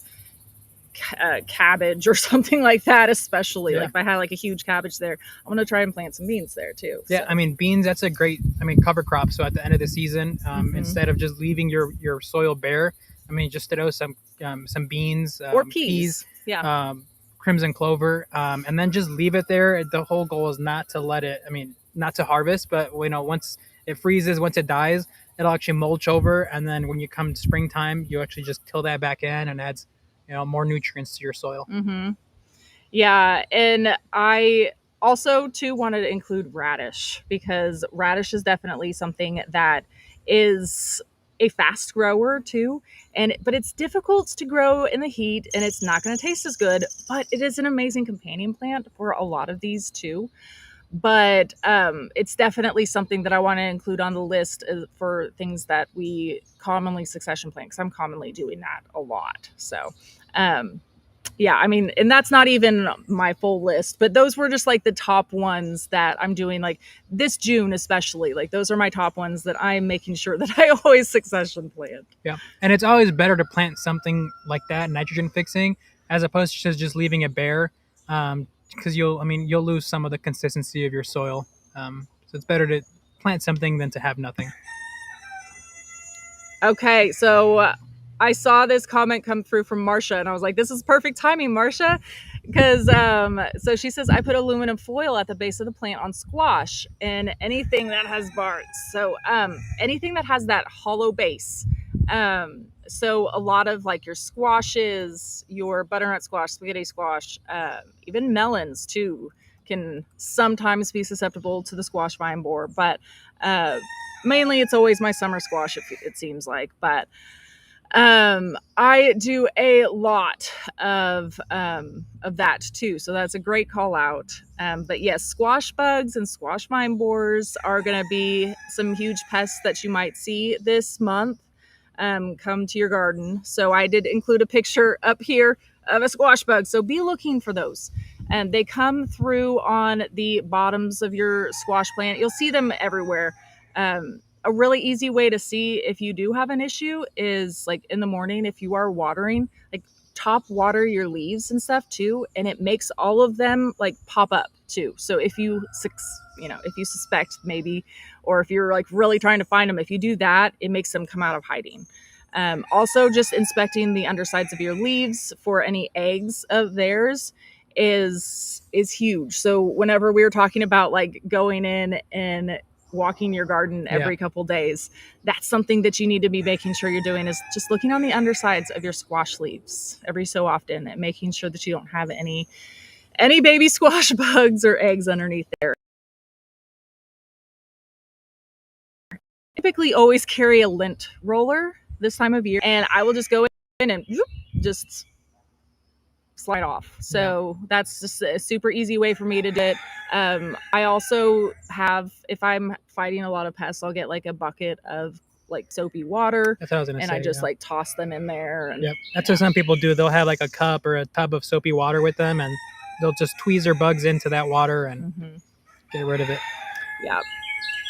cabbage or something like that, especially like if I had like a huge cabbage there, I'm gonna try and plant some beans there too. Yeah, so. I mean, beans, that's a great cover crop. So at the end of the season, instead of just leaving your soil bare, I mean, just throw some beans or peas. Crimson clover, and then just leave it there. The whole goal is not to let it, not to harvest, but once it freezes, once it dies, it'll actually mulch over, and then when you come to springtime, you actually just till that back in, and adds more nutrients to your soil. Mm-hmm. Yeah, and I also too wanted to include radish, because radish is definitely something that is a fast grower too, but it's difficult to grow in the heat, and it's not going to taste as good, but it is an amazing companion plant for a lot of these too. But it's definitely something that I want to include on the list for things that we commonly succession plant, because I'm commonly doing that a lot. So yeah, I mean, and that's not even my full list, but those were just like the top ones that I'm doing, like this June especially. Like those are my top ones that I'm making sure that I always succession plant. Yeah, and it's always better to plant something like that, nitrogen fixing, as opposed to just leaving it bare, because you'll lose some of the consistency of your soil. So it's better to plant something than to have nothing. Okay, so I saw this comment come through from Marsha, and I was like, this is perfect timing, Marsha. Because so she says, I put aluminum foil at the base of the plant on squash and anything that has bark. So anything that has that hollow base. So a lot of like your squashes, your butternut squash, spaghetti squash, even melons too, can sometimes be susceptible to the squash vine borer. But mainly it's always my summer squash, it seems like. But I do a lot of that too, so that's a great call out. But yes, squash bugs and squash vine borers are going to be some huge pests that you might see this month come to your garden. So I did include a picture up here of a squash bug, so be looking for those. And they come through on the bottoms of your squash plant. You'll see them everywhere. A really easy way to see if you do have an issue is like in the morning, if you are watering, like top water your leaves and stuff too, and it makes all of them like pop up too. So if you if you suspect maybe, or if you're like really trying to find them, if you do that, it makes them come out of hiding. Also, just inspecting the undersides of your leaves for any eggs of theirs is huge. So whenever we were talking about like going in and walking your garden every couple days, that's something that you need to be making sure you're doing, is just looking on the undersides of your squash leaves every so often and making sure that you don't have any baby squash bugs or eggs underneath there. Typically always carry a lint roller this time of year, and I will just go in and just slide off. So that's just a super easy way for me to do it. I also have, if I'm fighting a lot of pests, I'll get like a bucket of like soapy water. That's what I was gonna say. I just like toss them in there. And, that's what some people do. They'll have like a cup or a tub of soapy water with them, and they'll just tweezer bugs into that water and get rid of it. Yeah.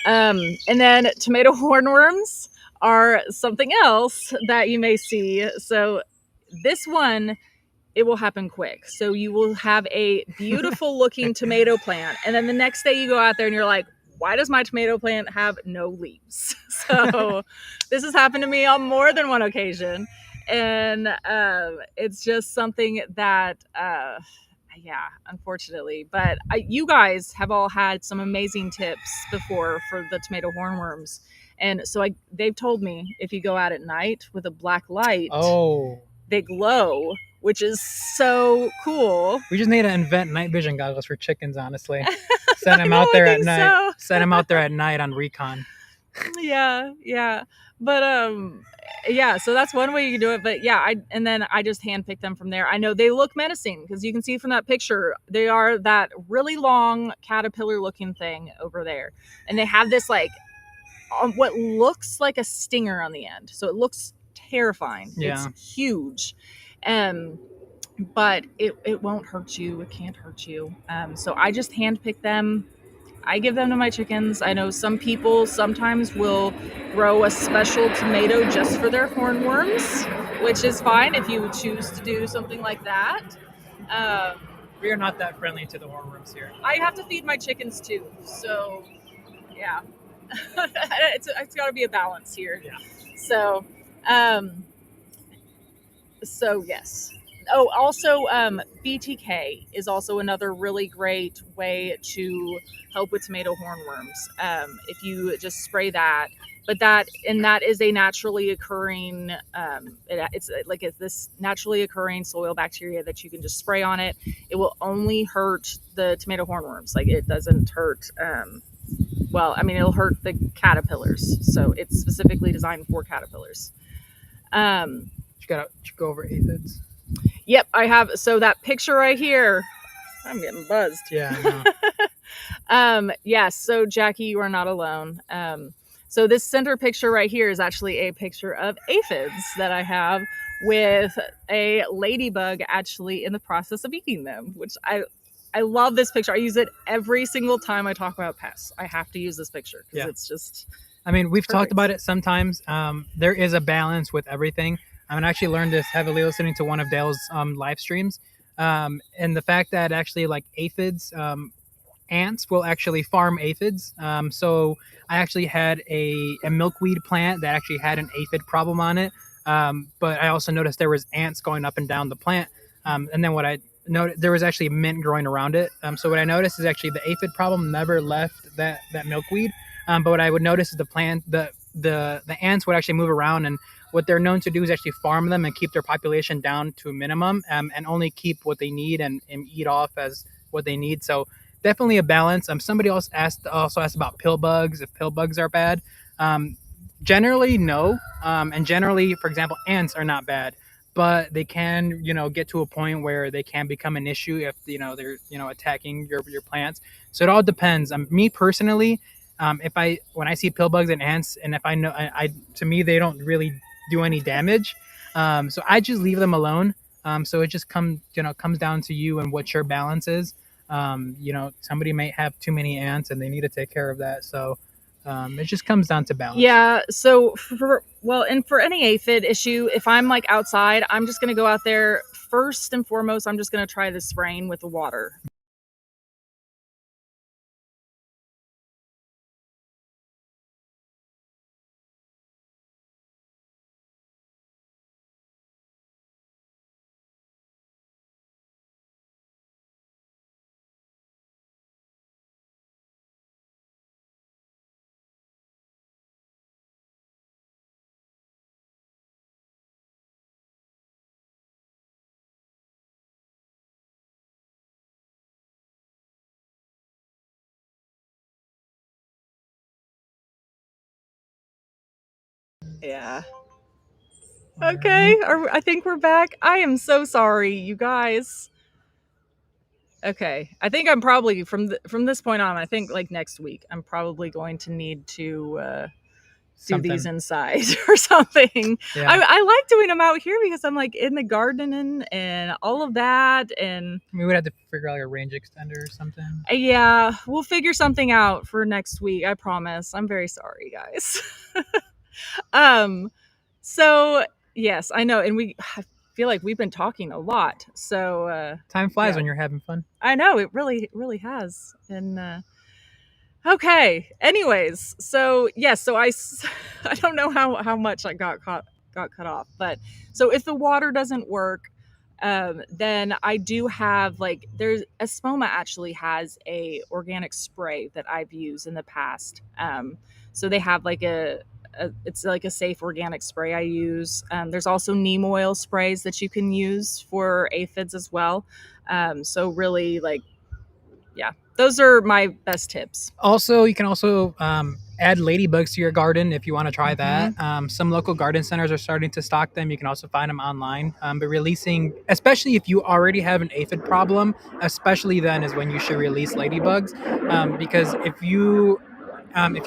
And then tomato hornworms are something else that you may see. So this one, it will happen quick. So you will have a beautiful looking tomato plant, and then the next day you go out there and you're like, why does my tomato plant have no leaves? So this has happened to me on more than one occasion, and it's just something that unfortunately. But you guys have all had some amazing tips before for the tomato hornworms, and so they've told me if you go out at night with a black light, they glow, which is so cool. We just need to invent night vision goggles for chickens, honestly. Send them out there at night. Send them out there at night on recon. Yeah. But so that's one way you can do it. But yeah, I just handpick them from there. I know they look menacing because you can see from that picture, they are that really long caterpillar looking thing over there. And they have this like what looks like a stinger on the end. So it looks terrifying. Yeah. It's huge. But it won't hurt you. It can't hurt you. So I just handpick them. I give them to my chickens. I know some people sometimes will grow a special tomato just for their hornworms, which is fine if you choose to do something like that. We are not that friendly to the hornworms here. I have to feed my chickens too, so yeah, it's got to be a balance here. Yeah. So yes, Oh, also, BTK is also another really great way to help with tomato hornworms. If you just spray that, but that is a naturally occurring. It's this naturally occurring soil bacteria that you can just spray on it. It will only hurt the tomato hornworms. Like it doesn't hurt. Well, I mean, it'll hurt the caterpillars. So it's specifically designed for caterpillars. You gotta go over aphids. Yep, I have. So that picture right here, I'm getting buzzed. Yeah. Yes. So Jackie, you are not alone. So this center picture right here is actually a picture of aphids that I have with a ladybug actually in the process of eating them, which I love this picture. I use it every single time I talk about pests. I have to use this picture because it's just. I mean, we've perfect. talked about it sometimes. There is a balance with everything. I mean, I actually learned this heavily listening to one of Dale's live streams. And the fact that actually like aphids, ants will actually farm aphids. So I actually had a milkweed plant that actually had an aphid problem on it. But I also noticed there was ants going up and down the plant. And then what I noticed, there was actually mint growing around it. So what I noticed is actually the aphid problem never left that milkweed. But what I would notice is the ants would actually move around, and what they're known to do is actually farm them and keep their population down to a minimum, and only keep what they need and eat off as what they need. So definitely a balance. Somebody else also asked about pill bugs, if pill bugs are bad. Generally, no. And generally, for example, ants are not bad, but they can, get to a point where they can become an issue if, they're, attacking your plants. So it all depends. Me personally, when I see pill bugs and ants, and if I know, to me, they don't really do any damage. So I just leave them alone. So it just comes down to you and what your balance is. Somebody might have too many ants and they need to take care of that. So it just comes down to balance. Yeah. So for any aphid issue, if I'm like outside, I'm just going to go out there first and foremost. I'm just going to try the spraying with the water. Yeah. Okay. I think we're back. I am so sorry, you guys. Okay. I think I'm probably from this point on. I think like next week, I'm probably going to need to do these inside or something. Yeah. I like doing them out here because I'm like in the garden and all of that. And we would have to figure out like a range extender or something. Yeah, we'll figure something out for next week. I promise. I'm very sorry, guys. So yes, I know. And I feel like we've been talking a lot. So time flies when you're having fun. I know, it really has. And okay. Anyways, so yes, so I don't know how much I got cut off, but so if the water doesn't work, then I do have there's Espoma actually has a organic spray that I've used in the past. So they have it's like a safe organic spray I use. There's also neem oil sprays that you can use for aphids as well. So really yeah, those are my best tips. Also, you can also add ladybugs to your garden if you want to try that. Some local garden centers are starting to stock them. You can also find them online. But releasing, especially if you already have an aphid problem, especially then is when you should release ladybugs. Because if you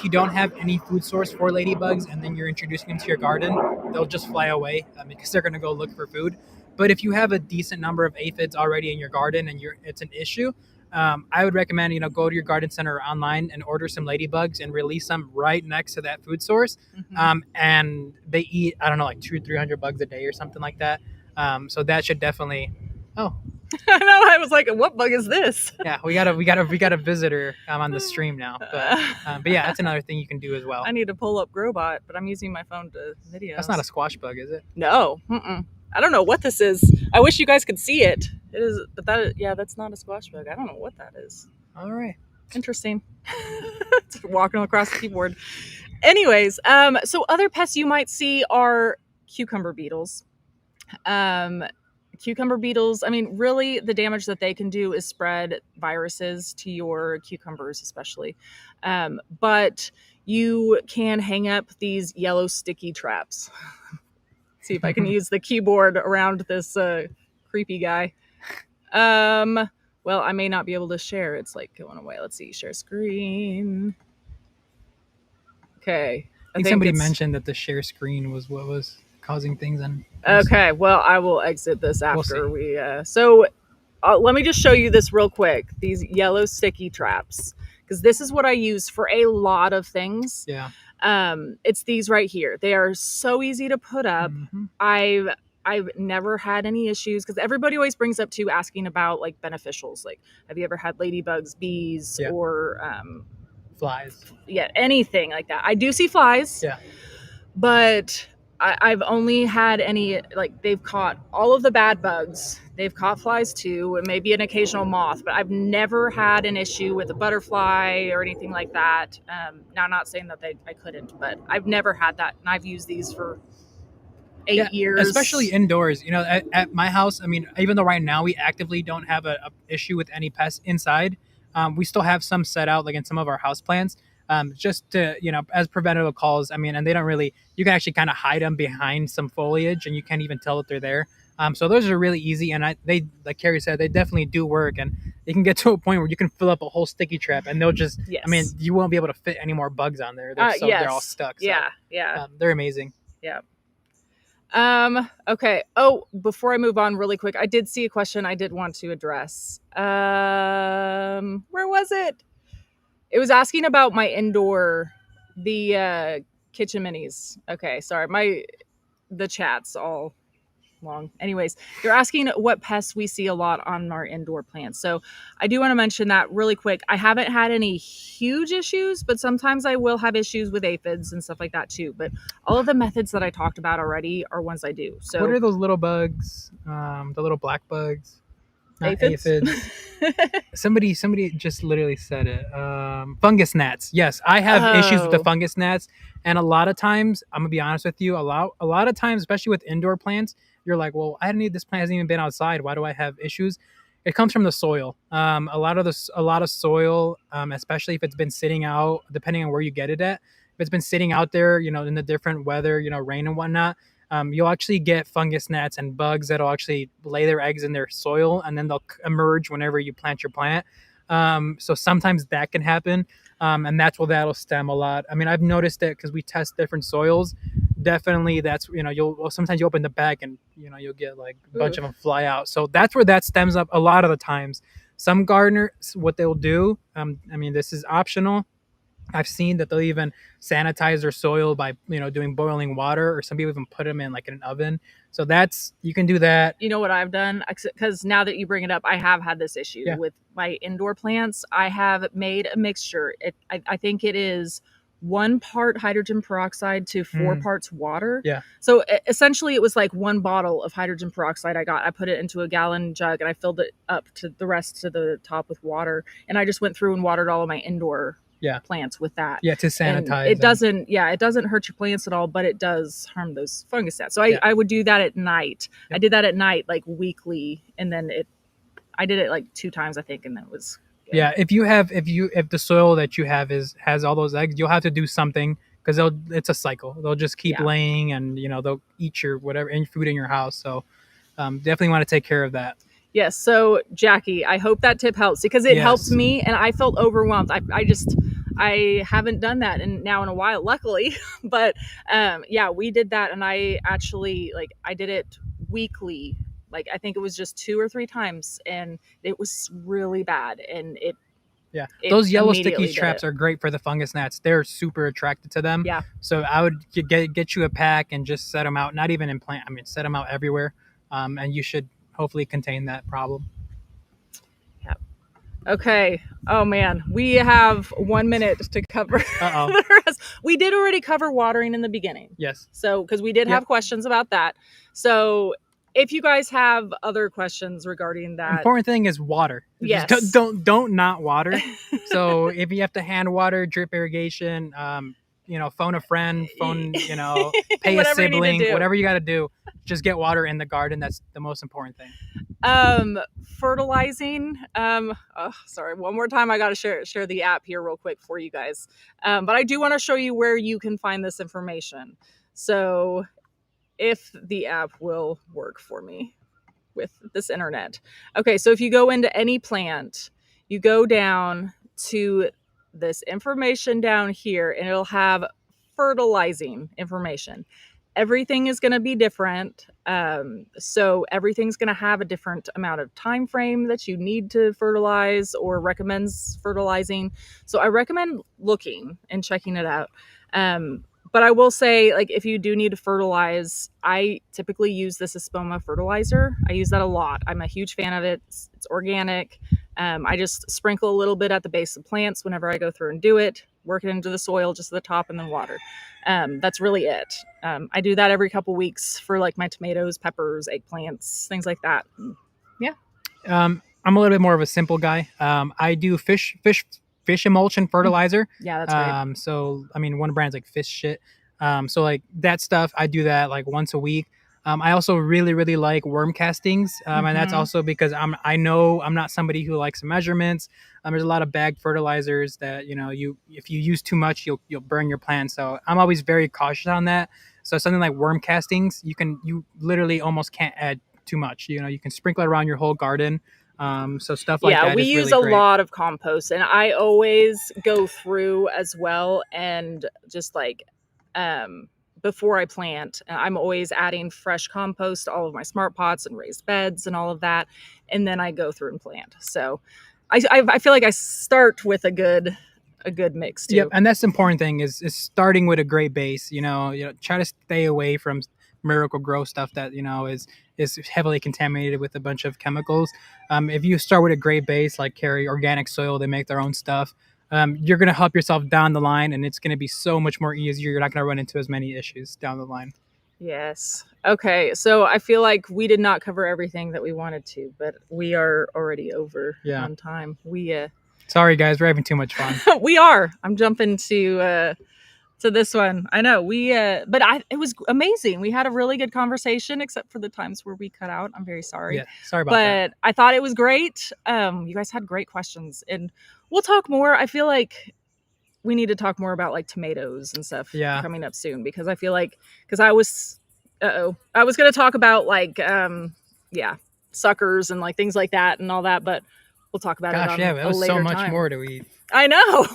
don't have any food source for ladybugs and then you're introducing them to your garden, they'll just fly away because they're going to go look for food. But if you have a decent number of aphids already in your garden and it's an issue, I would recommend, go to your garden center or online and order some ladybugs and release them right next to that food source. And they eat, I don't know, like 200-300 bugs a day or something like that. So that should definitely. Oh, I know. I was like, what bug is this? Yeah, we got a visitor on the stream now. But yeah, that's another thing you can do as well. I need to pull up Growbot, but I'm using my phone to video. That's not a squash bug, is it? No. I don't know what this is. I wish you guys could see it. It is, but that's not a squash bug. I don't know what that is. All right. Interesting. It's walking across the keyboard. Anyways, so other pests you might see are cucumber beetles. Cucumber beetles, I mean, really the damage that they can do is spread viruses to your cucumbers, especially. But you can hang up these yellow sticky traps. See if I can use the keyboard around this creepy guy. Well, I may not be able to share. It's like going away. Let's see. Share screen. Okay. I think somebody mentioned that the share screen was what was causing things. Okay. Well, I will exit this after we. So let me just show you this real quick. These yellow sticky traps, because this is what I use for a lot of things. Yeah. It's these right here. They are so easy to put up. Mm-hmm. I've never had any issues, because everybody always brings up too, asking about like beneficials. Like, have you ever had ladybugs, bees, or flies? Yeah, anything like that. I do see flies. Yeah. But I've only had any, like, they've caught all of the bad bugs. They've caught flies too, and maybe an occasional moth, but I've never had an issue with a butterfly or anything like that. Now, I'm not saying that I couldn't, but I've never had that, and I've used these for 8 years. Especially indoors. You know, at my house, I mean, even though right now we actively don't have a issue with any pests inside, we still have some set out, like in some of our house plants. Just to, you know, as preventative calls. I mean, and they don't really, you can actually kind of hide them behind some foliage and you can't even tell that they're there. So those are really easy. And they, like Carrie said, they definitely do work, and they can get to a point where you can fill up a whole sticky trap and they'll just, I mean, you won't be able to fit any more bugs on there. They're all stuck. So, yeah. They're amazing. Yeah. Okay. Oh, before I move on really quick, I did see a question I did want to address. Where was it? It was asking about my indoor, the kitchen minis. Okay, sorry, the chat's all long. Anyways, they're asking what pests we see a lot on our indoor plants. So I do want to mention that really quick. I haven't had any huge issues, but sometimes I will have issues with aphids and stuff like that too. But all of the methods that I talked about already are ones I do. So what are those little bugs? The little black bugs? Aphids? Somebody just literally said it. Fungus gnats. Yes, I have issues with the fungus gnats, and a lot of times, I'm gonna be honest with you, a lot of times, especially with indoor plants, you're like, well, this plant hasn't even been outside. Why do I have issues? It comes from the soil. A lot of soil, especially if it's been sitting out, depending on where you get it at. If it's been sitting out there, you know, in the different weather, you know, rain and whatnot. You'll actually get fungus gnats and bugs that'll actually lay their eggs in their soil, and then they'll emerge whenever you plant your plant. So sometimes that can happen, and that's where that'll stem a lot. I mean, I've noticed it because we test different soils. Definitely, that's, you know, sometimes you open the bag and, you know, you'll get like a bunch of them fly out. So that's where that stems up a lot of the times. Some gardeners, what they'll do, I mean, this is optional. I've seen that they'll even sanitize their soil by, you know, doing boiling water, or some people even put them in like in an oven. So you can do that. You know what I've done? Because now that you bring it up, I have had this issue with my indoor plants. I have made a mixture. I think it is 1 part hydrogen peroxide to 4 parts water. Yeah. So essentially it was like 1 bottle of hydrogen peroxide I put it into a gallon jug, and I filled it up to the rest to the top with water. And I just went through and watered all of my indoor plants with that. Yeah, to sanitize. And it doesn't hurt your plants at all, but it does harm those fungus gnats. So I would do that at night. Yep. I did that at night, like weekly, and then I did it like 2 times, I think, and that was good. Yeah, if the soil that you have has all those eggs, you'll have to do something, because it's a cycle. They'll just keep laying, and, you know, they'll eat your whatever food in your house. So definitely want to take care of that. Yes. So Jackie, I hope that tip helps, because it helps me, and I felt overwhelmed. I haven't done that in a while, luckily. But we did that, and I actually I did it weekly. Like, I think it was just 2 or 3 times, and it was really bad. And those yellow sticky traps are great for the fungus gnats. They're super attracted to them. Yeah. So I would get you a pack and just set them out. Not even in plant. I mean, set them out everywhere, and you should hopefully contain that problem. Yeah. Okay. Oh man, we have 1 minute to cover the rest. We did already cover watering in the beginning. Yes. So, because we did have questions about that. So if you guys have other questions regarding that, important thing is water. Yes. Just don't not water. So if you have to hand water, drip irrigation, phone a friend, pay a Whatever you need to sibling, do. whatever you got to do, just get water in the garden. That's the most important thing. Fertilizing. Sorry, one more time. I got to share the app here real quick for you guys. But I do want to show you where you can find this information. So if the app will work for me with this internet. Okay, so if you go into any plant, you go down to this information down here, and it'll have fertilizing information. Everything is going to be different. So everything's going to have a different amount of time frame that you need to fertilize or recommends fertilizing. So I recommend looking and checking it out. But I will say, like, if you do need to fertilize, I typically use this Espoma fertilizer. I use that a lot. I'm a huge fan of it. It's organic. I just sprinkle a little bit at the base of plants whenever I go through and do it, work it into the soil just at the top, and then water. That's really it. I do that every couple weeks for like my tomatoes, peppers, eggplants, things like that. Yeah. I'm a little bit more of a simple guy. I do fish emulsion fertilizer. Yeah, that's great. So I mean, one brand's like fish shit. So like that stuff, I do that like once a week. I also really like worm castings, and that's also because I know I'm not somebody who likes measurements. There's a lot of bag fertilizers that if you use too much, you'll burn your plant. So I'm always very cautious on that. So something like worm castings, you literally almost can't add too much. You can sprinkle it around your whole garden. So stuff like that. Yeah, we use really a lot of compost, and I always go through as well and just like before I plant, I'm always adding fresh compost to all of my smart pots and raised beds and all of that, and then I go through and plant. So I feel like I start with a good mix too. Yep, and that's the important thing is starting with a great base. Try to stay away from Miracle Grow stuff that is heavily contaminated with a bunch of chemicals. If you start with a great base, like Carry Organic Soil, they make their own stuff. You're going to help yourself down the line, and it's going to be so much more easier. You're not going to run into as many issues down the line. Yes. Okay. So I feel like we did not cover everything that we wanted to, but we are already over on time. Sorry, guys, we're having too much fun. We are. I'm jumping to this one. I know it was amazing. We had a really good conversation, except for the times where we cut out. I'm very sorry. Yeah, sorry about that. But I thought it was great. You guys had great questions, and we'll talk more. I feel like we need to talk more about like tomatoes and stuff coming up soon, because I feel like I was going to talk about like suckers and like things like that and all that, but we'll talk about it on it was later so much time. more to eat. I know.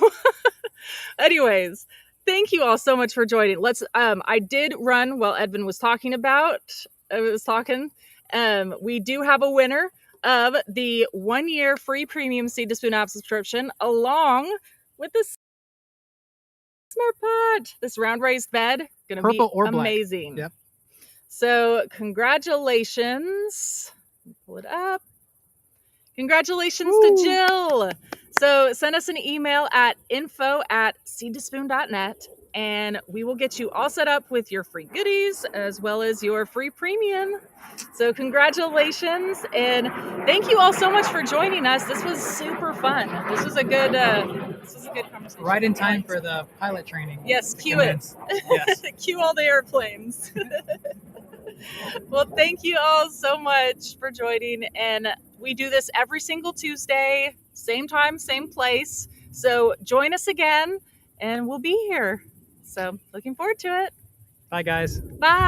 Anyways, thank you all so much for joining. I did run while Edvin was talking. We do have a winner of the 1-year free premium Seed to Spoon app subscription, along with this smart pot, this round raised bed. Gonna Purple be or amazing. Black. Yep. So congratulations. Pull it up. Congratulations to Jill. So send us an email at info@seedtospoon.net, and we will get you all set up with your free goodies as well as your free premium. So congratulations, and thank you all so much for joining us. This was super fun. This was a good conversation. Right in time for the pilot training. Yes, cue it. Yes. Cue all the airplanes. Well, thank you all so much for joining, and we do this every single Tuesday, same time, same place. So join us again, and we'll be here. So looking forward to it. Bye, guys. Bye.